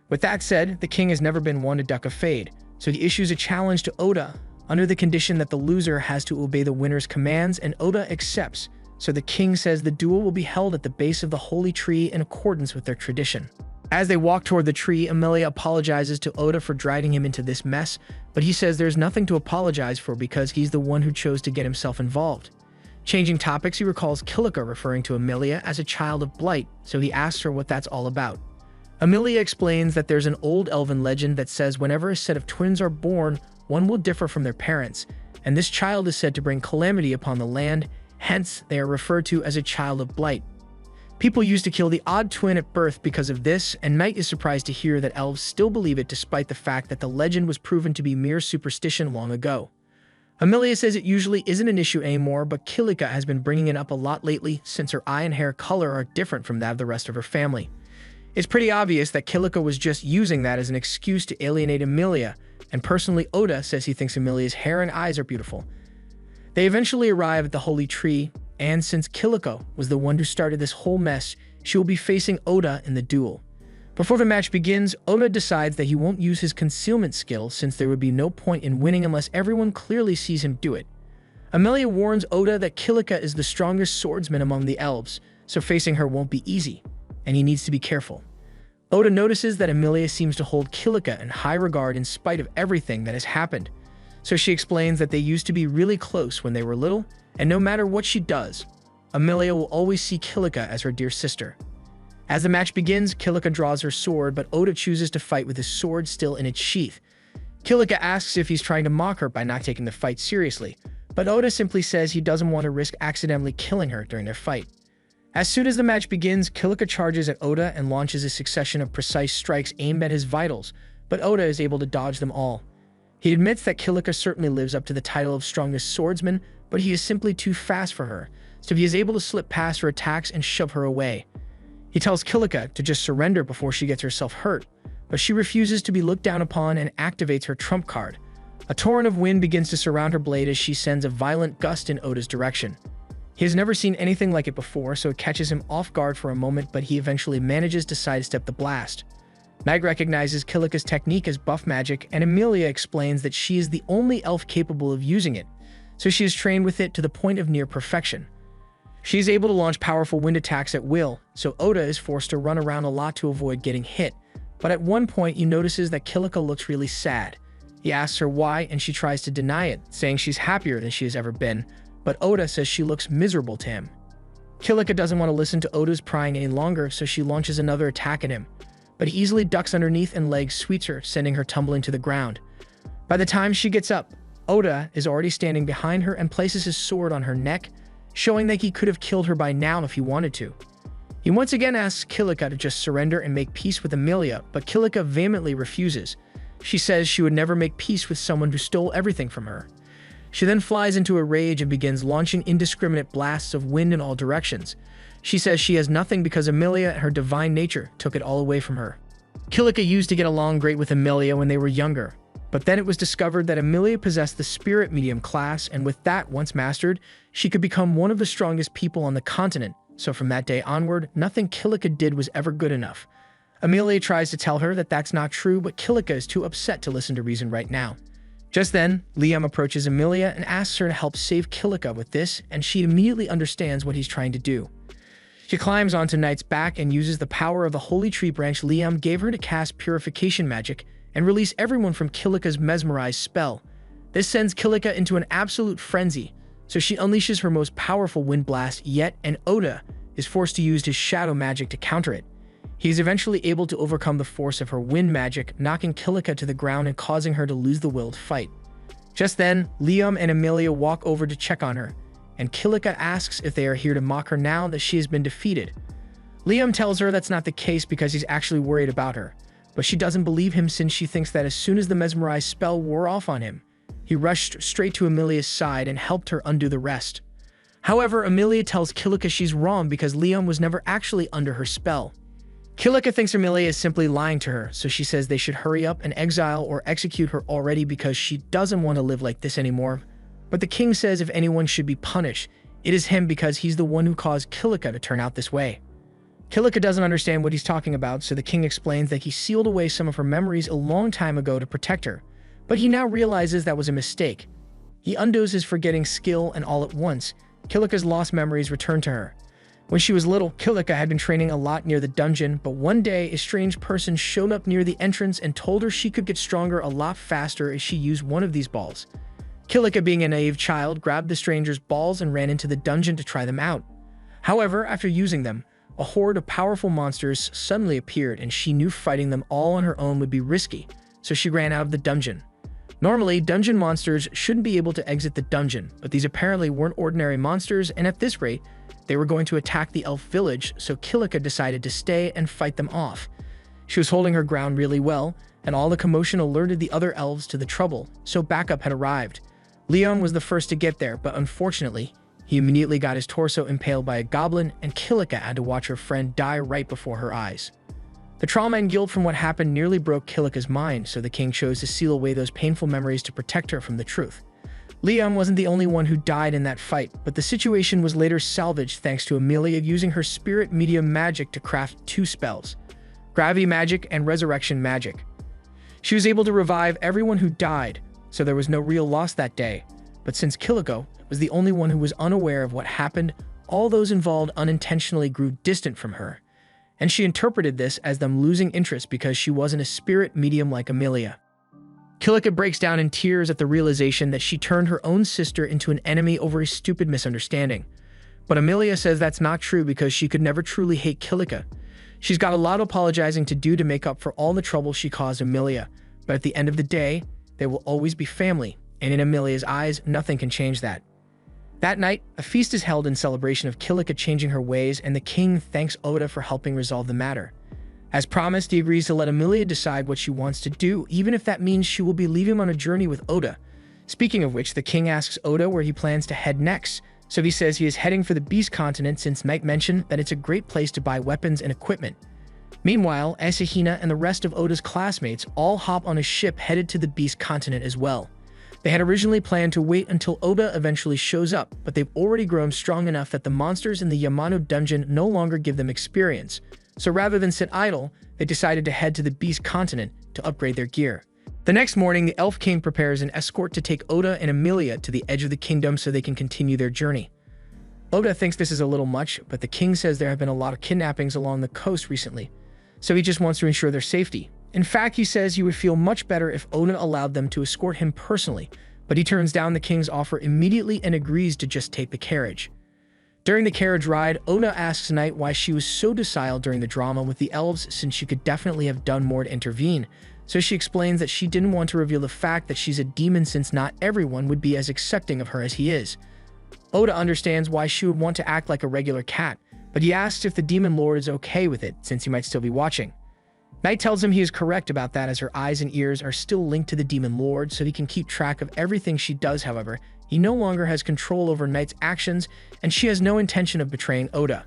With that said, the king has never been one to duck a fade, so he issues a challenge to Oda under the condition that the loser has to obey the winner's commands, and Oda accepts, so the king says the duel will be held at the base of the holy tree in accordance with their tradition. As they walk toward the tree, Amelia apologizes to Oda for dragging him into this mess, but he says there's nothing to apologize for because he's the one who chose to get himself involved. Changing topics, he recalls Kilika referring to Amelia as a child of blight, so he asks her what that's all about. Amelia explains that there's an old elven legend that says whenever a set of twins are born, one will differ from their parents, and this child is said to bring calamity upon the land, hence they are referred to as a child of blight. People used to kill the odd twin at birth because of this, and Knight is surprised to hear that elves still believe it despite the fact that the legend was proven to be mere superstition long ago. Amelia says it usually isn't an issue anymore, but Kilika has been bringing it up a lot lately since her eye and hair color are different from that of the rest of her family. It's pretty obvious that Kilika was just using that as an excuse to alienate Amelia, and personally Oda says he thinks Amelia's hair and eyes are beautiful. They eventually arrive at the holy tree, and since Kilika was the one who started this whole mess, she will be facing Oda in the duel. Before the match begins, Oda decides that he won't use his concealment skill since there would be no point in winning unless everyone clearly sees him do it. Amelia warns Oda that Kilika is the strongest swordsman among the elves, so facing her won't be easy, and he needs to be careful. Oda notices that Amelia seems to hold Kilika in high regard in spite of everything that has happened, so she explains that they used to be really close when they were little, and no matter what she does, Amelia will always see Kilika as her dear sister. As the match begins, Kilika draws her sword, but Oda chooses to fight with his sword still in its sheath. Kilika asks if he's trying to mock her by not taking the fight seriously, but Oda simply says he doesn't want to risk accidentally killing her during their fight. As soon as the match begins, Kilika charges at Oda and launches a succession of precise strikes aimed at his vitals, but Oda is able to dodge them all. He admits that Kilika certainly lives up to the title of strongest swordsman, but he is simply too fast for her, so he is able to slip past her attacks and shove her away. He tells Kilika to just surrender before she gets herself hurt, but she refuses to be looked down upon and activates her trump card. A torrent of wind begins to surround her blade as she sends a violent gust in Oda's direction. He has never seen anything like it before, so it catches him off guard for a moment, but he eventually manages to sidestep the blast. Mag recognizes Kilika's technique as buff magic, and Amelia explains that she is the only elf capable of using it, so she is trained with it to the point of near perfection. She is able to launch powerful wind attacks at will, so Oda is forced to run around a lot to avoid getting hit. But at one point, he notices that Kilika looks really sad. He asks her why, and she tries to deny it, saying she's happier than she has ever been, but Oda says she looks miserable to him. Kilika doesn't want to listen to Oda's prying any longer, so she launches another attack at him, but he easily ducks underneath and leg sweeps her, sending her tumbling to the ground. By the time she gets up, Oda is already standing behind her and places his sword on her neck, showing that he could have killed her by now if he wanted to. He once again asks Kilika to just surrender and make peace with Amelia, but Kilika vehemently refuses. She says she would never make peace with someone who stole everything from her. She then flies into a rage and begins launching indiscriminate blasts of wind in all directions. She says she has nothing because Amelia and her divine nature took it all away from her. Kilika used to get along great with Amelia when they were younger, but then it was discovered that Amelia possessed the spirit medium class, and with that once mastered, she could become one of the strongest people on the continent, so from that day onward, nothing Kilika did was ever good enough. Amelia tries to tell her that that's not true, but Kilika is too upset to listen to reason right now. Just then, Liam approaches Amelia and asks her to help save Kilika with this, and she immediately understands what he's trying to do. She climbs onto Knight's back and uses the power of the holy tree branch Liam gave her to cast purification magic and release everyone from Kilika's mesmerized spell. This sends Kilika into an absolute frenzy, so she unleashes her most powerful wind blast yet, and Oda is forced to use his shadow magic to counter it. He is eventually able to overcome the force of her wind magic, knocking Kilika to the ground and causing her to lose the will to fight. Just then, Liam and Amelia walk over to check on her, and Kilika asks if they are here to mock her now that she has been defeated. Liam tells her that's not the case because he's actually worried about her, but she doesn't believe him since she thinks that as soon as the mesmerized spell wore off on him, he rushed straight to Amelia's side and helped her undo the rest. However, Amelia tells Kilika she's wrong because Liam was never actually under her spell. Kilika thinks Amelia is simply lying to her, so she says they should hurry up and exile or execute her already because she doesn't want to live like this anymore. But the king says if anyone should be punished, it is him because he's the one who caused Kilika to turn out this way. Kilika doesn't understand what he's talking about, so the king explains that he sealed away some of her memories a long time ago to protect her, but he now realizes that was a mistake. He undoes his forgetting skill, and all at once, Kilika's lost memories return to her. When she was little, Kilika had been training a lot near the dungeon, but one day a strange person showed up near the entrance and told her she could get stronger a lot faster if she used one of these balls. Kilika, being a naive child, grabbed the stranger's balls and ran into the dungeon to try them out. However, after using them, a horde of powerful monsters suddenly appeared, and she knew fighting them all on her own would be risky, so she ran out of the dungeon. Normally, dungeon monsters shouldn't be able to exit the dungeon, but these apparently weren't ordinary monsters, and at this rate, they were going to attack the elf village, so Kilika decided to stay and fight them off. She was holding her ground really well, and all the commotion alerted the other elves to the trouble, so backup had arrived. Leon was the first to get there, but unfortunately, he immediately got his torso impaled by a goblin, and Kilika had to watch her friend die right before her eyes. The trauma and guilt from what happened nearly broke Kilika's mind, so the king chose to seal away those painful memories to protect her from the truth. Liam wasn't the only one who died in that fight, but the situation was later salvaged thanks to Amelia using her spirit medium magic to craft 2 spells: gravity magic and resurrection magic. She was able to revive everyone who died, so there was no real loss that day. But since Kilika was the only one who was unaware of what happened, all those involved unintentionally grew distant from her. And she interpreted this as them losing interest because she wasn't a spirit medium like Amelia. Kilika breaks down in tears at the realization that she turned her own sister into an enemy over a stupid misunderstanding. But Amelia says that's not true because she could never truly hate Kilika. She's got a lot of apologizing to do to make up for all the trouble she caused Amelia, but at the end of the day, they will always be family, and in Amelia's eyes, nothing can change that. That night, a feast is held in celebration of Kilika changing her ways, and the king thanks Oda for helping resolve the matter. As promised, he agrees to let Amelia decide what she wants to do, even if that means she will be leaving on a journey with Oda. Speaking of which, the king asks Oda where he plans to head next, so he says he is heading for the Beast Continent since Knight mentioned that it's a great place to buy weapons and equipment. Meanwhile, Asahina and the rest of Oda's classmates all hop on a ship headed to the Beast Continent as well. They had originally planned to wait until Oda eventually shows up, but they've already grown strong enough that the monsters in the Yamano dungeon no longer give them experience. So rather than sit idle, they decided to head to the Beast Continent to upgrade their gear. The next morning, the Elf King prepares an escort to take Oda and Amelia to the edge of the kingdom so they can continue their journey. Oda thinks this is a little much, but the king says there have been a lot of kidnappings along the coast recently, so he just wants to ensure their safety. In fact, he says he would feel much better if Oda allowed them to escort him personally, but he turns down the king's offer immediately and agrees to just take the carriage. During the carriage ride, Oda asks Knight why she was so docile during the drama with the elves since she could definitely have done more to intervene, so she explains that she didn't want to reveal the fact that she's a demon since not everyone would be as accepting of her as he is. Oda understands why she would want to act like a regular cat, but he asks if the demon lord is okay with it since he might still be watching. Knight tells him he is correct about that as her eyes and ears are still linked to the demon lord so he can keep track of everything she does. However, he no longer has control over Knight's actions and she has no intention of betraying Oda.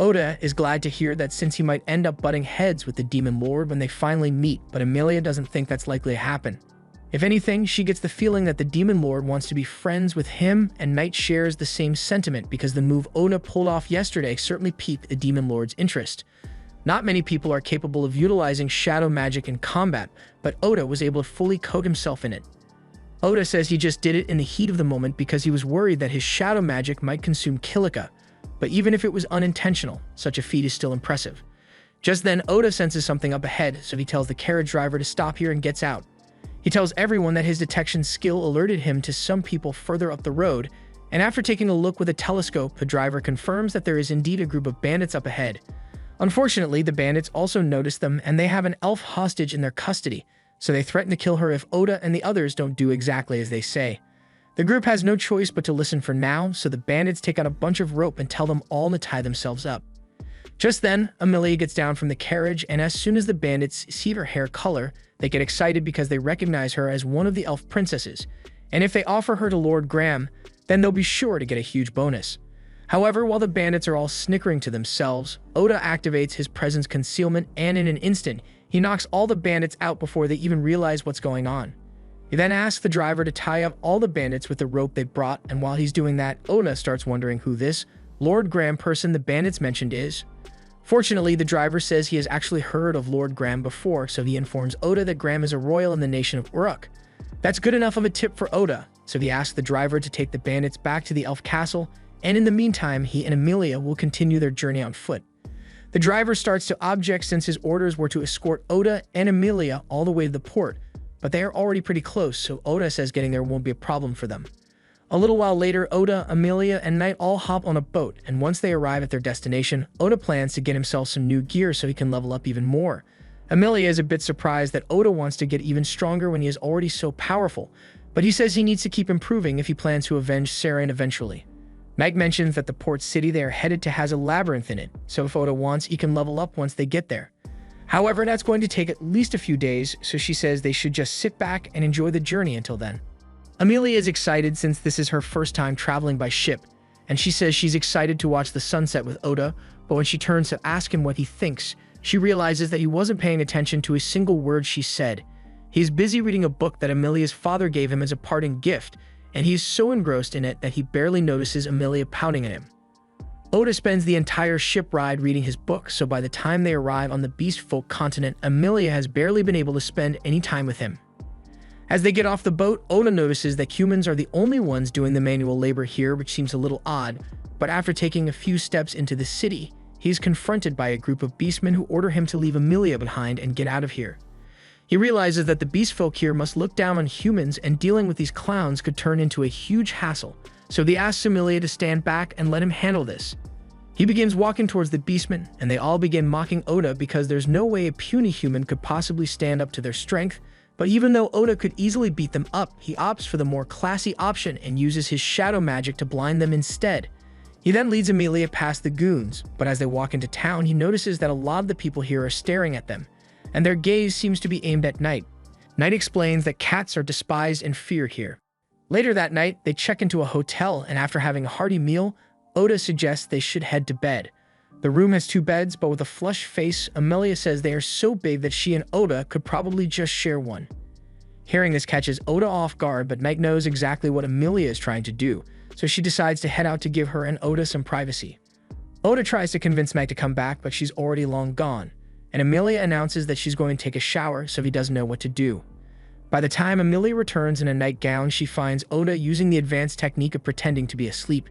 Oda is glad to hear that since he might end up butting heads with the demon lord when they finally meet, but Amelia doesn't think that's likely to happen. If anything, she gets the feeling that the demon lord wants to be friends with him, and Knight shares the same sentiment because the move Oda pulled off yesterday certainly piqued the demon lord's interest. Not many people are capable of utilizing shadow magic in combat, but Oda was able to fully coat himself in it. Oda says he just did it in the heat of the moment because he was worried that his shadow magic might consume Kilika, but even if it was unintentional, such a feat is still impressive. Just then, Oda senses something up ahead, so he tells the carriage driver to stop here and gets out. He tells everyone that his detection skill alerted him to some people further up the road, and after taking a look with a telescope, the driver confirms that there is indeed a group of bandits up ahead. Unfortunately, the bandits also notice them and they have an elf hostage in their custody, so they threaten to kill her if Oda and the others don't do exactly as they say. The group has no choice but to listen for now, so the bandits take out a bunch of rope and tell them all to tie themselves up. Just then, Amelia gets down from the carriage, and as soon as the bandits see her hair color, they get excited because they recognize her as one of the elf princesses, and if they offer her to Lord Graham, then they'll be sure to get a huge bonus. However, while the bandits are all snickering to themselves, Oda activates his presence concealment, and in an instant, he knocks all the bandits out before they even realize what's going on. He then asks the driver to tie up all the bandits with the rope they brought, and while he's doing that, Oda starts wondering who this Lord Graham person the bandits mentioned is. Fortunately, the driver says he has actually heard of Lord Graham before, so he informs Oda that Graham is a royal in the nation of Uruk. That's good enough of a tip for Oda, so he asks the driver to take the bandits back to the elf castle, and in the meantime, he and Amelia will continue their journey on foot. The driver starts to object since his orders were to escort Oda and Amelia all the way to the port, but they are already pretty close, so Oda says getting there won't be a problem for them. A little while later, Oda, Amelia, and Knight all hop on a boat, and once they arrive at their destination, Oda plans to get himself some new gear so he can level up even more. Amelia is a bit surprised that Oda wants to get even stronger when he is already so powerful, but he says he needs to keep improving if he plans to avenge Saren eventually. Knight mentions that the port city they are headed to has a labyrinth in it, so if Oda wants, he can level up once they get there. However, that's going to take at least a few days, so she says they should just sit back and enjoy the journey until then. Amelia is excited since this is her first time traveling by ship, and she says she's excited to watch the sunset with Oda, but when she turns to ask him what he thinks, She realizes that he wasn't paying attention to a single word she said. He is busy reading a book that Amelia's father gave him as a parting gift, and he is so engrossed in it that he barely notices Amelia pouting at him. Oda spends the entire ship ride reading his book, so by the time they arrive on the Beast Folk continent, Amelia has barely been able to spend any time with him. As they get off the boat, Oda notices that humans are the only ones doing the manual labor here, which seems a little odd, but after taking a few steps into the city, he is confronted by a group of beastmen who order him to leave Amelia behind and get out of here. He realizes that the beast folk here must look down on humans, and dealing with these clowns could turn into a huge hassle, so he asks Amelia to stand back and let him handle this. He begins walking towards the beastmen, and they all begin mocking Oda because there's no way a puny human could possibly stand up to their strength. But even though Oda could easily beat them up, he opts for the more classy option and uses his shadow magic to blind them instead. He then leads Amelia past the goons, but as they walk into town, he notices that a lot of the people here are staring at them, and their gaze seems to be aimed at Knight. Knight explains that cats are despised and feared here. Later that night, they check into a hotel, and after having a hearty meal, Oda suggests they should head to bed. The room has 2 beds, but with a flushed face, Amelia says they are so big that she and Oda could probably just share one. Hearing this catches Oda off guard, but Knight knows exactly what Amelia is trying to do, so she decides to head out to give her and Oda some privacy. Oda tries to convince Knight to come back, but she's already long gone, and Amelia announces that she's going to take a shower, so he doesn't know what to do. By the time Amelia returns in a nightgown, she finds Oda using the advanced technique of pretending to be asleep.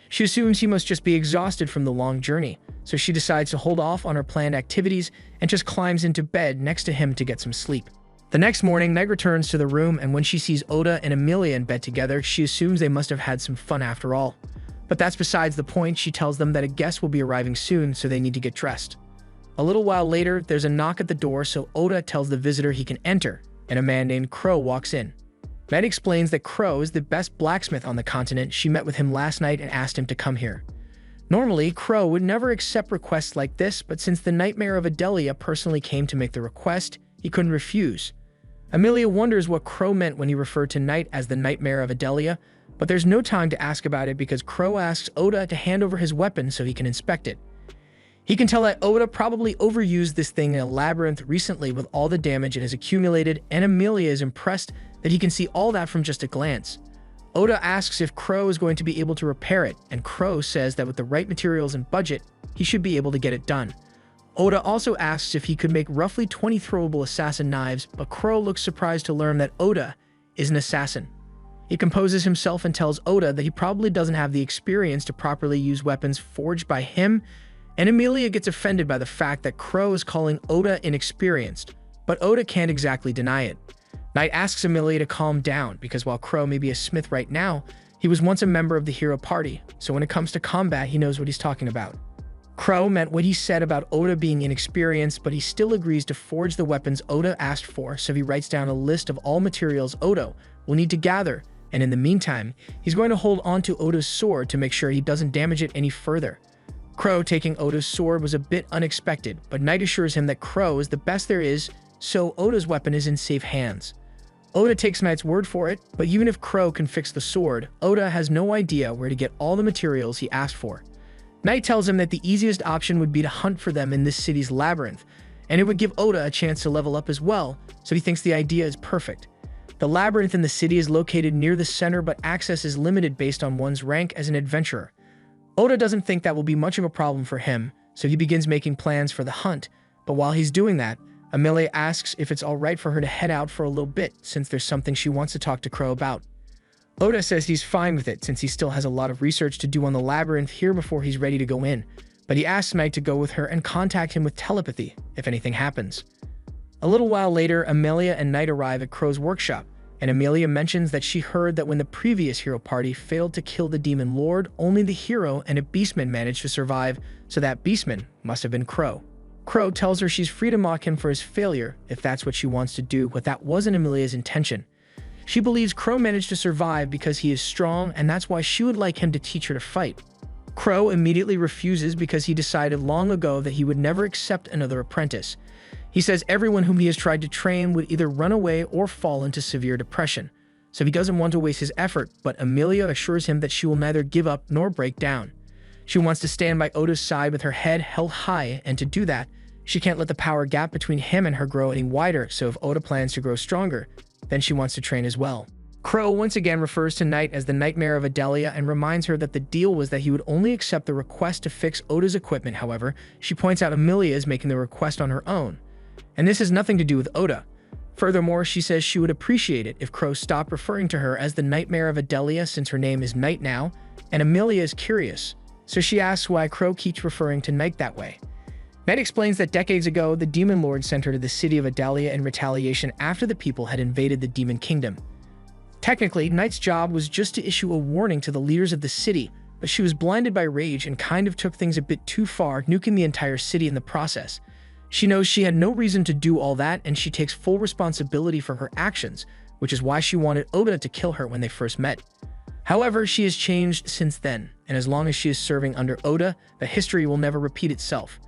She assumes he must just be exhausted from the long journey, so she decides to hold off on her planned activities and just climbs into bed next to him to get some sleep. The next morning, Knight returns to the room, and when she sees Oda and Amelia in bed together, she assumes they must have had some fun after all. But that's besides the point. She tells them that a guest will be arriving soon, so they need to get dressed. A little while later, there's a knock at the door, so Oda tells the visitor he can enter, and a man named Crow walks in. Knight explains that Crow is the best blacksmith on the continent. She met with him last night and asked him to come here. Normally, Crow would never accept requests like this, but since the Nightmare of Adelia personally came to make the request, he couldn't refuse. Amelia wonders what Crow meant when he referred to Knight as the Nightmare of Adelia, but there's no time to ask about it because Crow asks Oda to hand over his weapon so he can inspect it. He can tell that Oda probably overused this thing in a labyrinth recently with all the damage it has accumulated, and Amelia is impressed that he can see all that from just a glance. Oda asks if Crow is going to be able to repair it, and Crow says that with the right materials and budget, he should be able to get it done. Oda also asks if he could make roughly 20 throwable assassin knives, but Crow looks surprised to learn that Oda is an assassin. He composes himself and tells Oda that he probably doesn't have the experience to properly use weapons forged by him, and Amelia gets offended by the fact that Crow is calling Oda inexperienced, but Oda can't exactly deny it. Knight asks Amelia to calm down because while Crow may be a smith right now, he was once a member of the hero party, so when it comes to combat, he knows what he's talking about. Crow meant what he said about Oda being inexperienced, but he still agrees to forge the weapons Oda asked for, so he writes down a list of all materials Oda will need to gather, and in the meantime, he's going to hold onto Oda's sword to make sure he doesn't damage it any further. Crow taking Oda's sword was a bit unexpected, but Knight assures him that Crow is the best there is, so Oda's weapon is in safe hands. Oda takes Knight's word for it, but even if Crow can fix the sword, Oda has no idea where to get all the materials he asked for. Knight tells him that the easiest option would be to hunt for them in this city's labyrinth, and it would give Oda a chance to level up as well, so he thinks the idea is perfect. The labyrinth in the city is located near the center, but access is limited based on one's rank as an adventurer. Oda doesn't think that will be much of a problem for him, so he begins making plans for the hunt, but while he's doing that, Amelia asks if it's alright for her to head out for a little bit since there's something she wants to talk to Crow about. Oda says he's fine with it since he still has a lot of research to do on the labyrinth here before he's ready to go in, but he asks Knight to go with her and contact him with telepathy if anything happens. A little while later, Amelia and Knight arrive at Crow's workshop, and Amelia mentions that she heard that when the previous hero party failed to kill the demon lord, only the hero and a beastman managed to survive, so that beastman must have been Crow. Crow tells her she's free to mock him for his failure if that's what she wants to do, but that wasn't Amelia's intention. She believes Crow managed to survive because he is strong, and that's why she would like him to teach her to fight. Crow immediately refuses because he decided long ago that he would never accept another apprentice. He says everyone whom he has tried to train would either run away or fall into severe depression, so he doesn't want to waste his effort, but Amelia assures him that she will neither give up nor break down. She wants to stand by Oda's side with her head held high, and to do that, She can't let the power gap between him and her grow any wider, so if Oda plans to grow stronger, then she wants to train as well. Crow once again refers to Knight as the nightmare of Adelia and reminds her that the deal was that he would only accept the request to fix Oda's equipment. However, she points out Amelia is making the request on her own, and this has nothing to do with Oda. Furthermore, she says she would appreciate it if Crow stopped referring to her as the nightmare of Adelia since her name is Knight now, and Amelia is curious, so she asks why Crow keeps referring to Knight that way. Knight explains that decades ago, the Demon Lord sent her to the city of Adelia in retaliation after the people had invaded the Demon Kingdom. Technically, Knight's job was just to issue a warning to the leaders of the city, but she was blinded by rage and kind of took things a bit too far, nuking the entire city in the process. She knows she had no reason to do all that, and she takes full responsibility for her actions, which is why she wanted Oda to kill her when they first met. However, she has changed since then, and as long as she is serving under Oda, the history will never repeat itself.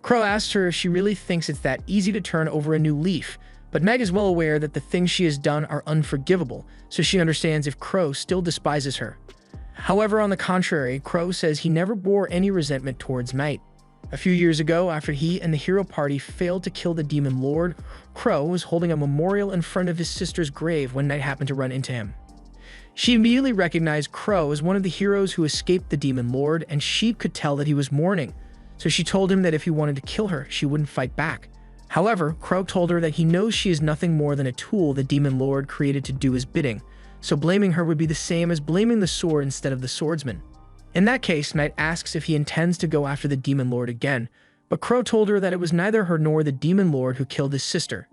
Crow asks her if she really thinks it's that easy to turn over a new leaf, but Meg is well aware that the things she has done are unforgivable, so she understands if Crow still despises her. However, on the contrary, Crow says he never bore any resentment towards Knight. A few years ago, after he and the hero party failed to kill the Demon Lord, Crow was holding a memorial in front of his sister's grave when Knight happened to run into him. She immediately recognized Crow as one of the heroes who escaped the Demon Lord, and she could tell that he was mourning, so she told him that if he wanted to kill her, she wouldn't fight back. However, Crow told her that he knows she is nothing more than a tool the Demon Lord created to do his bidding, so blaming her would be the same as blaming the sword instead of the swordsman. In that case, Knight asks if he intends to go after the Demon Lord again, but Crow told her that it was neither her nor the Demon Lord who killed his sister.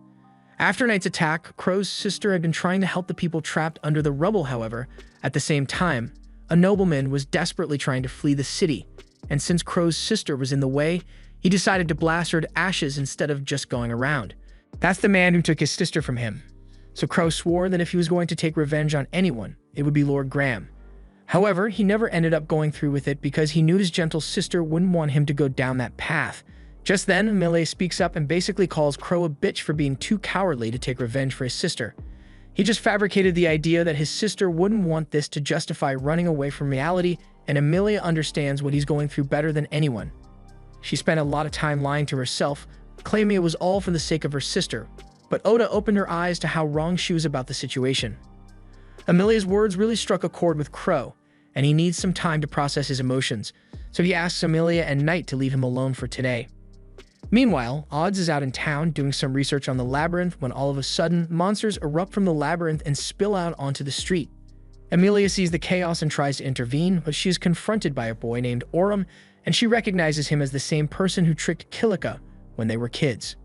After Knight's attack, Crow's sister had been trying to help the people trapped under the rubble. However, at the same time, a nobleman was desperately trying to flee the city, and since Crow's sister was in the way, he decided to blast her to ashes instead of just going around. That's the man who took his sister from him. So Crow swore that if he was going to take revenge on anyone, it would be Lord Graham. However, he never ended up going through with it because he knew his gentle sister wouldn't want him to go down that path. Just then, Amelia speaks up and basically calls Crow a bitch for being too cowardly to take revenge for his sister. He just fabricated the idea that his sister wouldn't want this to justify running away from reality, and Amelia understands what he's going through better than anyone. She spent a lot of time lying to herself, claiming it was all for the sake of her sister, but Oda opened her eyes to how wrong she was about the situation. Amelia's words really struck a chord with Crow, and he needs some time to process his emotions, so he asks Amelia and Knight to leave him alone for today. Meanwhile, Odds is out in town doing some research on the labyrinth when all of a sudden, monsters erupt from the labyrinth and spill out onto the street. Amelia sees the chaos and tries to intervene, but she is confronted by a boy named Oram, and she recognizes him as the same person who tricked Kilika when they were kids.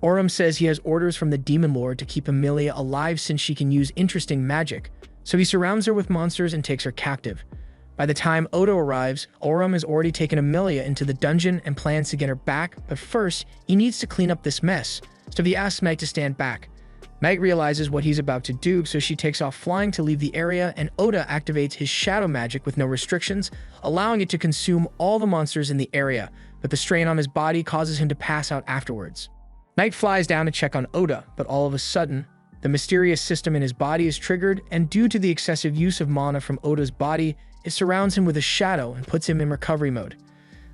Oram says he has orders from the Demon Lord to keep Amelia alive since she can use interesting magic, so he surrounds her with monsters and takes her captive. By the time Oda arrives, Oram has already taken Amelia into the dungeon and plans to get her back, but first, he needs to clean up this mess, so he asks Knight to stand back. Knight realizes what he's about to do, so she takes off flying to leave the area, and Oda activates his shadow magic with no restrictions, allowing it to consume all the monsters in the area, but the strain on his body causes him to pass out afterwards. Knight flies down to check on Oda, but all of a sudden, the mysterious system in his body is triggered, and due to the excessive use of mana from Oda's body, it surrounds him with a shadow and puts him in recovery mode.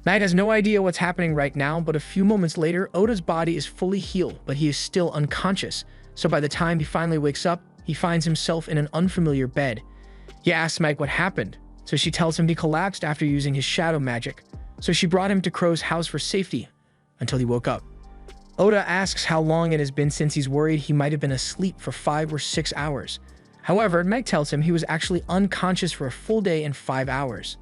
Knight has no idea what's happening right now, but a few moments later, Oda's body is fully healed, but he is still unconscious. So by the time he finally wakes up, he finds himself in an unfamiliar bed. He asks Mike what happened, so she tells him he collapsed after using his shadow magic, so she brought him to Crow's house for safety, until he woke up. Oda asks how long it has been since he's worried he might have been asleep for 5 or 6 hours. However, Meg tells him he was actually unconscious for a full day and 5 hours.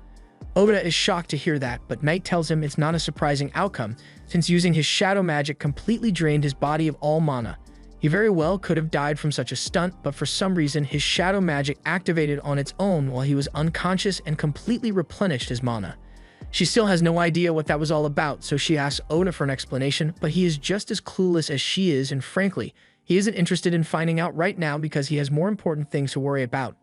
Oda is shocked to hear that, but Knight tells him it's not a surprising outcome, since using his shadow magic completely drained his body of all mana. He very well could have died from such a stunt, but for some reason his shadow magic activated on its own while he was unconscious and completely replenished his mana. She still has no idea what that was all about, so she asks Oda for an explanation, but he is just as clueless as she is, and frankly, he isn't interested in finding out right now because he has more important things to worry about.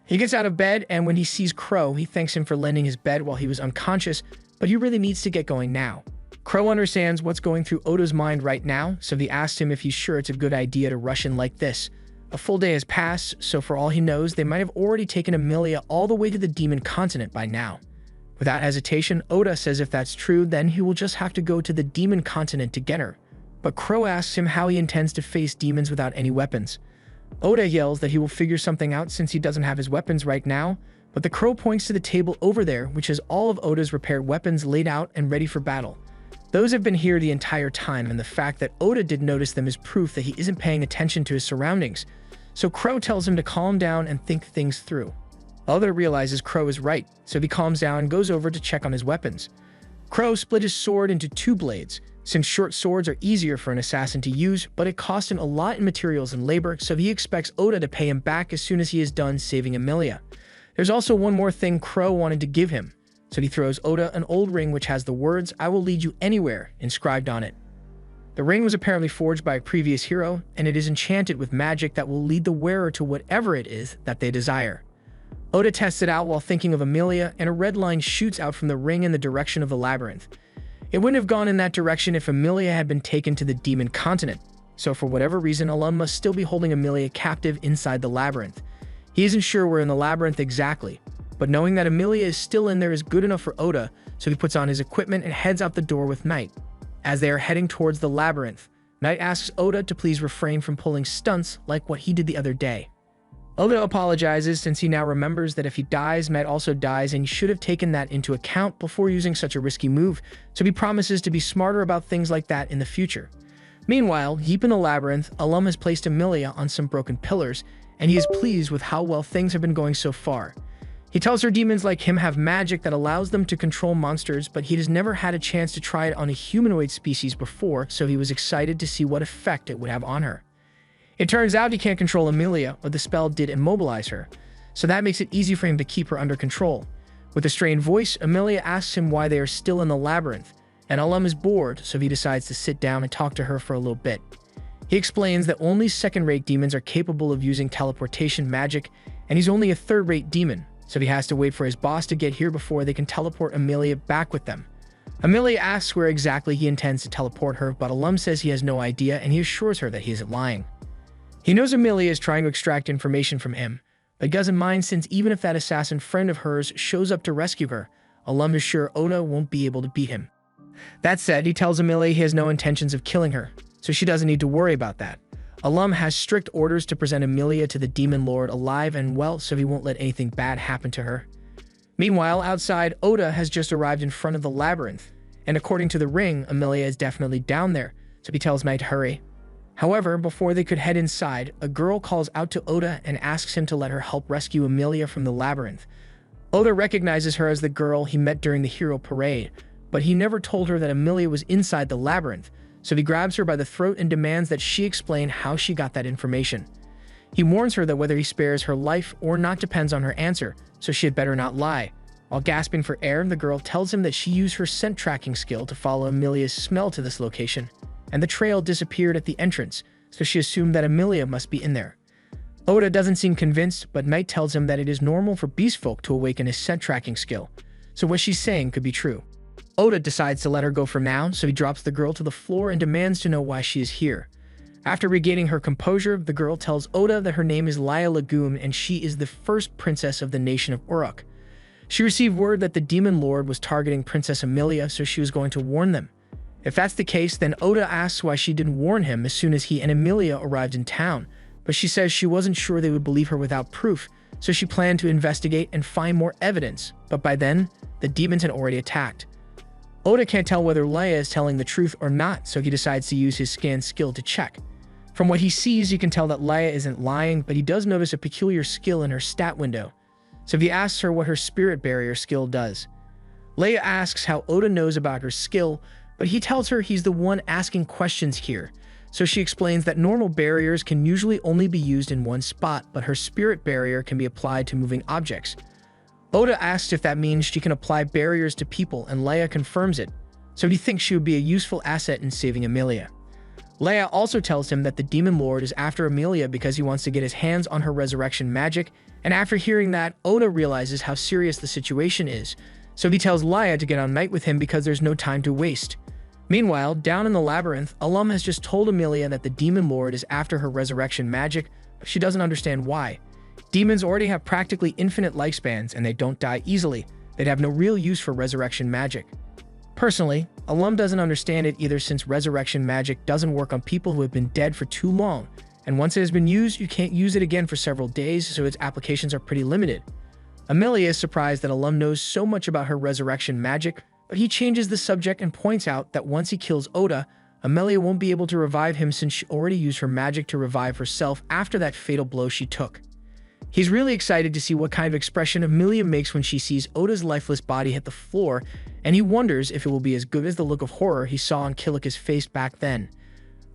He gets out of bed, and when he sees Crow, he thanks him for lending his bed while he was unconscious, but he really needs to get going now. Crow understands what's going through Oda's mind right now, so he asks him if he's sure it's a good idea to rush in like this. A full day has passed, so for all he knows, they might have already taken Amelia all the way to the demon continent by now. Without hesitation, Oda says if that's true, then he will just have to go to the demon continent to get her. But Crow asks him how he intends to face demons without any weapons. Oda yells that he will figure something out since he doesn't have his weapons right now, but the Crow points to the table over there, which has all of Oda's repaired weapons laid out and ready for battle. Those have been here the entire time, and the fact that Oda did notice them is proof that he isn't paying attention to his surroundings. So Crow tells him to calm down and think things through. Oda realizes Crow is right, so he calms down and goes over to check on his weapons. Crow split his sword into 2 blades, since short swords are easier for an assassin to use, but it cost him a lot in materials and labor, so he expects Oda to pay him back as soon as he is done saving Emilia. There's also one more thing Crow wanted to give him, so he throws Oda an old ring which has the words, "I will lead you anywhere," inscribed on it. The ring was apparently forged by a previous hero, and it is enchanted with magic that will lead the wearer to whatever it is that they desire. Oda tests it out while thinking of Emilia, and a red line shoots out from the ring in the direction of the labyrinth. It wouldn't have gone in that direction if Emilia had been taken to the demon continent, so for whatever reason, Alum must still be holding Emilia captive inside the labyrinth. He isn't sure where in the labyrinth exactly, but knowing that Emilia is still in there is good enough for Oda, so he puts on his equipment and heads out the door with Knight. As they are heading towards the labyrinth, Knight asks Oda to please refrain from pulling stunts like what he did the other day. Oda apologizes since he now remembers that if he dies, Knight also dies, and he should have taken that into account before using such a risky move, so he promises to be smarter about things like that in the future. Meanwhile, deep in the labyrinth, Alum has placed Emilia on some broken pillars, and he is pleased with how well things have been going so far. He tells her demons like him have magic that allows them to control monsters, but he has never had a chance to try it on a humanoid species before, so he was excited to see what effect it would have on her. It turns out he can't control Emilia, but the spell did immobilize her, so that makes it easy for him to keep her under control. With a strained voice, Emilia asks him why they are still in the labyrinth, and Alum is bored, so he decides to sit down and talk to her for a little bit. He explains that only second-rate demons are capable of using teleportation magic, and he's only a third-rate demon, so he has to wait for his boss to get here before they can teleport Emilia back with them. Emilia asks where exactly he intends to teleport her, but Alum says he has no idea, and he assures her that he isn't lying. He knows Emilia is trying to extract information from him, but doesn't mind since even if that assassin friend of hers shows up to rescue her, Alum is sure Oda won't be able to beat him. That said, he tells Emilia he has no intentions of killing her, so she doesn't need to worry about that. Alum has strict orders to present Emilia to the Demon Lord alive and well, so he won't let anything bad happen to her. Meanwhile, outside, Oda has just arrived in front of the labyrinth, and according to the ring, Emilia is definitely down there, so he tells Knight to hurry. However, before they could head inside, a girl calls out to Oda and asks him to let her help rescue Emilia from the labyrinth. Oda recognizes her as the girl he met during the hero parade, but he never told her that Emilia was inside the labyrinth, so he grabs her by the throat and demands that she explain how she got that information. He warns her that whether he spares her life or not depends on her answer, so she had better not lie. While gasping for air, the girl tells him that she used her scent tracking skill to follow Emilia's smell to this location, and the trail disappeared at the entrance, so she assumed that Emilia must be in there. Oda doesn't seem convinced, but Knight tells him that it is normal for beast folk to awaken his scent tracking skill, so what she's saying could be true. Oda decides to let her go for now, so he drops the girl to the floor and demands to know why she is here. After regaining her composure, the girl tells Oda that her name is Laya Lagoon and she is the first princess of the nation of Uruk. She received word that the Demon Lord was targeting Princess Emilia, so she was going to warn them. If that's the case, then Oda asks why she didn't warn him as soon as he and Emilia arrived in town, but she says she wasn't sure they would believe her without proof, so she planned to investigate and find more evidence, but by then, the demons had already attacked. Oda can't tell whether Leia is telling the truth or not, so he decides to use his scan skill to check. From what he sees, you can tell that Leia isn't lying, but he does notice a peculiar skill in her stat window, so he asks her what her spirit barrier skill does. Leia asks how Oda knows about her skill, but he tells her he's the one asking questions here, so she explains that normal barriers can usually only be used in one spot, but her spirit barrier can be applied to moving objects. Oda asks if that means she can apply barriers to people, and Leia confirms it, so he thinks she would be a useful asset in saving Emilia. Leia also tells him that the Demon Lord is after Emilia because he wants to get his hands on her resurrection magic, and after hearing that, Oda realizes how serious the situation is, so he tells Leia to get on Knight with him because there's no time to waste. Meanwhile, down in the labyrinth, Alum has just told Emilia that the Demon Lord is after her resurrection magic, but she doesn't understand why. Demons already have practically infinite lifespans and they don't die easily. they'd have no real use for resurrection magic. Personally, Alum doesn't understand it either, since resurrection magic doesn't work on people who have been dead for too long, and once it has been used, you can't use it again for several days, so its applications are pretty limited. Amelia is surprised that Alum knows so much about her resurrection magic, but he changes the subject and points out that once he kills Oda, Amelia won't be able to revive him since she already used her magic to revive herself after that fatal blow she took. He's really excited to see what kind of expression Amelia makes when she sees Oda's lifeless body hit the floor, and he wonders if it will be as good as the look of horror he saw on Kilika's face back then.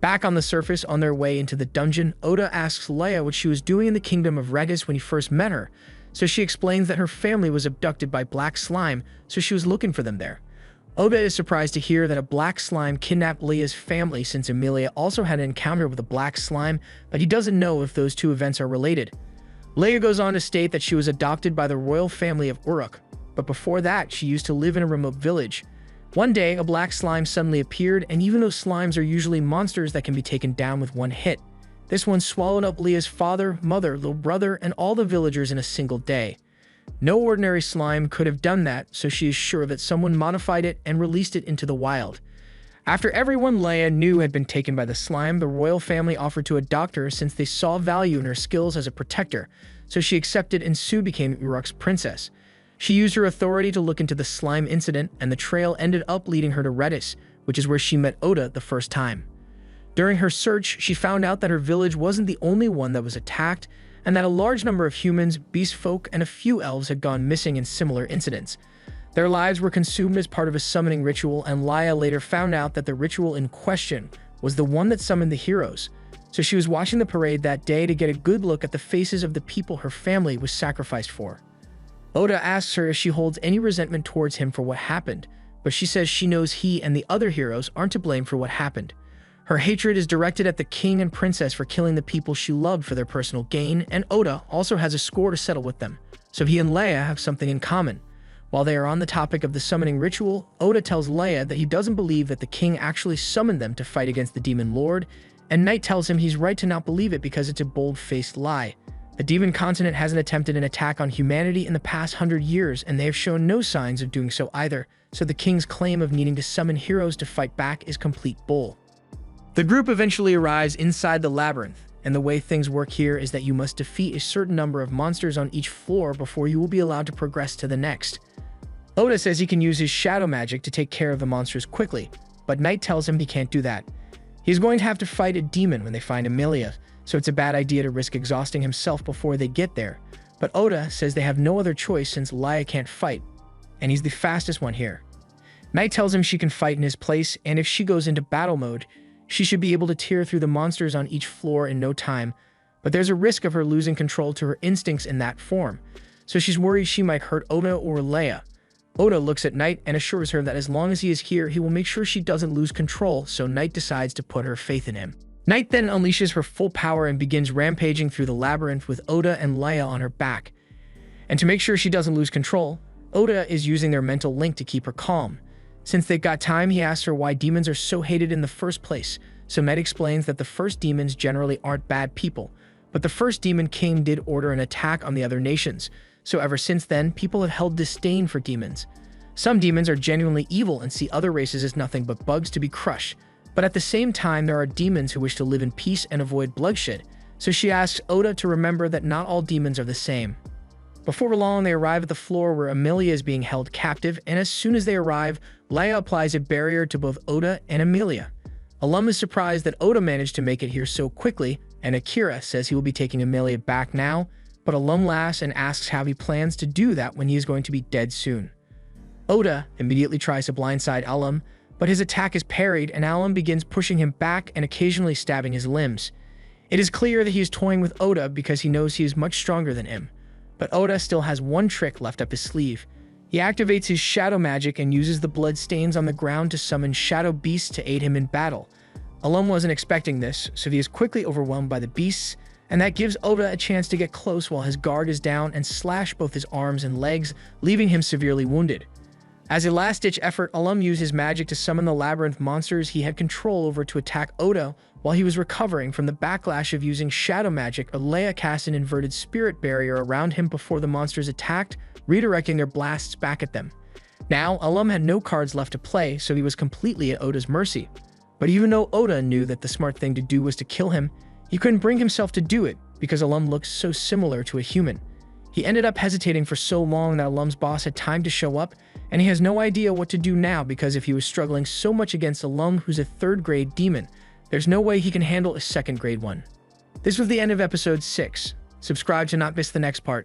Back on the surface, on their way into the dungeon, Oda asks Leia what she was doing in the kingdom of Regis when he first met her, so she explains that her family was abducted by black slime, so she was looking for them there. Oda is surprised to hear that a black slime kidnapped Leia's family, since Amelia also had an encounter with a black slime, but he doesn't know if those two events are related. Leia goes on to state that she was adopted by the royal family of Uruk, but before that, she used to live in a remote village. One day, a black slime suddenly appeared, and even though slimes are usually monsters that can be taken down with one hit, this one swallowed up Leia's father, mother, little brother, and all the villagers in a single day. No ordinary slime could have done that, so she is sure that someone modified it and released it into the wild. After everyone Leia knew had been taken by the slime, the royal family offered to adopt her since they saw value in her skills as a protector, so she accepted and soon became Uruk's princess. She used her authority to look into the slime incident, and the trail ended up leading her to Redis, which is where she met Oda the first time. During her search, she found out that her village wasn't the only one that was attacked, and that a large number of humans, beast folk, and a few elves had gone missing in similar incidents. Their lives were consumed as part of a summoning ritual, and Leia later found out that the ritual in question was the one that summoned the heroes. So she was watching the parade that day to get a good look at the faces of the people her family was sacrificed for. Oda asks her if she holds any resentment towards him for what happened, but she says she knows he and the other heroes aren't to blame for what happened. Her hatred is directed at the king and princess for killing the people she loved for their personal gain, and Oda also has a score to settle with them, so he and Leia have something in common. While they are on the topic of the summoning ritual, Oda tells Leia that he doesn't believe that the king actually summoned them to fight against the demon lord, and Knight tells him he's right to not believe it because it's a bold-faced lie. The demon continent hasn't attempted an attack on humanity in the past 100 years, and they have shown no signs of doing so either, so the king's claim of needing to summon heroes to fight back is complete bull. The group eventually arrives inside the labyrinth, and the way things work here is that you must defeat a certain number of monsters on each floor before you will be allowed to progress to the next. Oda says he can use his shadow magic to take care of the monsters quickly, but Knight tells him he can't do that. He's going to have to fight a demon when they find Amelia, so it's a bad idea to risk exhausting himself before they get there. But Oda says they have no other choice since Leia can't fight, and he's the fastest one here. Knight tells him she can fight in his place, and if she goes into battle mode, she should be able to tear through the monsters on each floor in no time, but there's a risk of her losing control to her instincts in that form, so she's worried she might hurt Oda or Leia. Oda looks at Knight and assures her that as long as he is here, he will make sure she doesn't lose control, so Knight decides to put her faith in him. Knight then unleashes her full power and begins rampaging through the labyrinth with Oda and Leia on her back. And to make sure she doesn't lose control, Oda is using their mental link to keep her calm. Since they've got time, he asks her why demons are so hated in the first place, so Knight explains that the first demons generally aren't bad people, but the first demon king did order an attack on the other nations, so ever since then, people have held disdain for demons. Some demons are genuinely evil and see other races as nothing but bugs to be crushed, but at the same time, there are demons who wish to live in peace and avoid bloodshed, so she asks Oda to remember that not all demons are the same. Before long, they arrive at the floor where Amelia is being held captive, and as soon as they arrive, Leia applies a barrier to both Oda and Amelia. Alum is surprised that Oda managed to make it here so quickly, and Akira says he will be taking Amelia back now, but Alum laughs and asks how he plans to do that when he is going to be dead soon. Oda immediately tries to blindside Alum, but his attack is parried and Alum begins pushing him back and occasionally stabbing his limbs. It is clear that he is toying with Oda because he knows he is much stronger than him. But Oda still has one trick left up his sleeve. He activates his shadow magic and uses the blood stains on the ground to summon shadow beasts to aid him in battle. Alum wasn't expecting this, so he is quickly overwhelmed by the beasts, and that gives Oda a chance to get close while his guard is down and slash both his arms and legs, leaving him severely wounded. As a last-ditch effort, Alum used his magic to summon the labyrinth monsters he had control over to attack Oda while he was recovering from the backlash of using shadow magic. Alea cast an inverted spirit barrier around him before the monsters attacked, redirecting their blasts back at them. Now, Alum had no cards left to play, so he was completely at Oda's mercy. But even though Oda knew that the smart thing to do was to kill him, he couldn't bring himself to do it because Alum looked so similar to a human. He ended up hesitating for so long that Alum's boss had time to show up, and he has no idea what to do now because if he was struggling so much against Alum, who's a third-grade demon, there's no way he can handle a second-grade one. This was the end of episode 6. Subscribe to not miss the next part.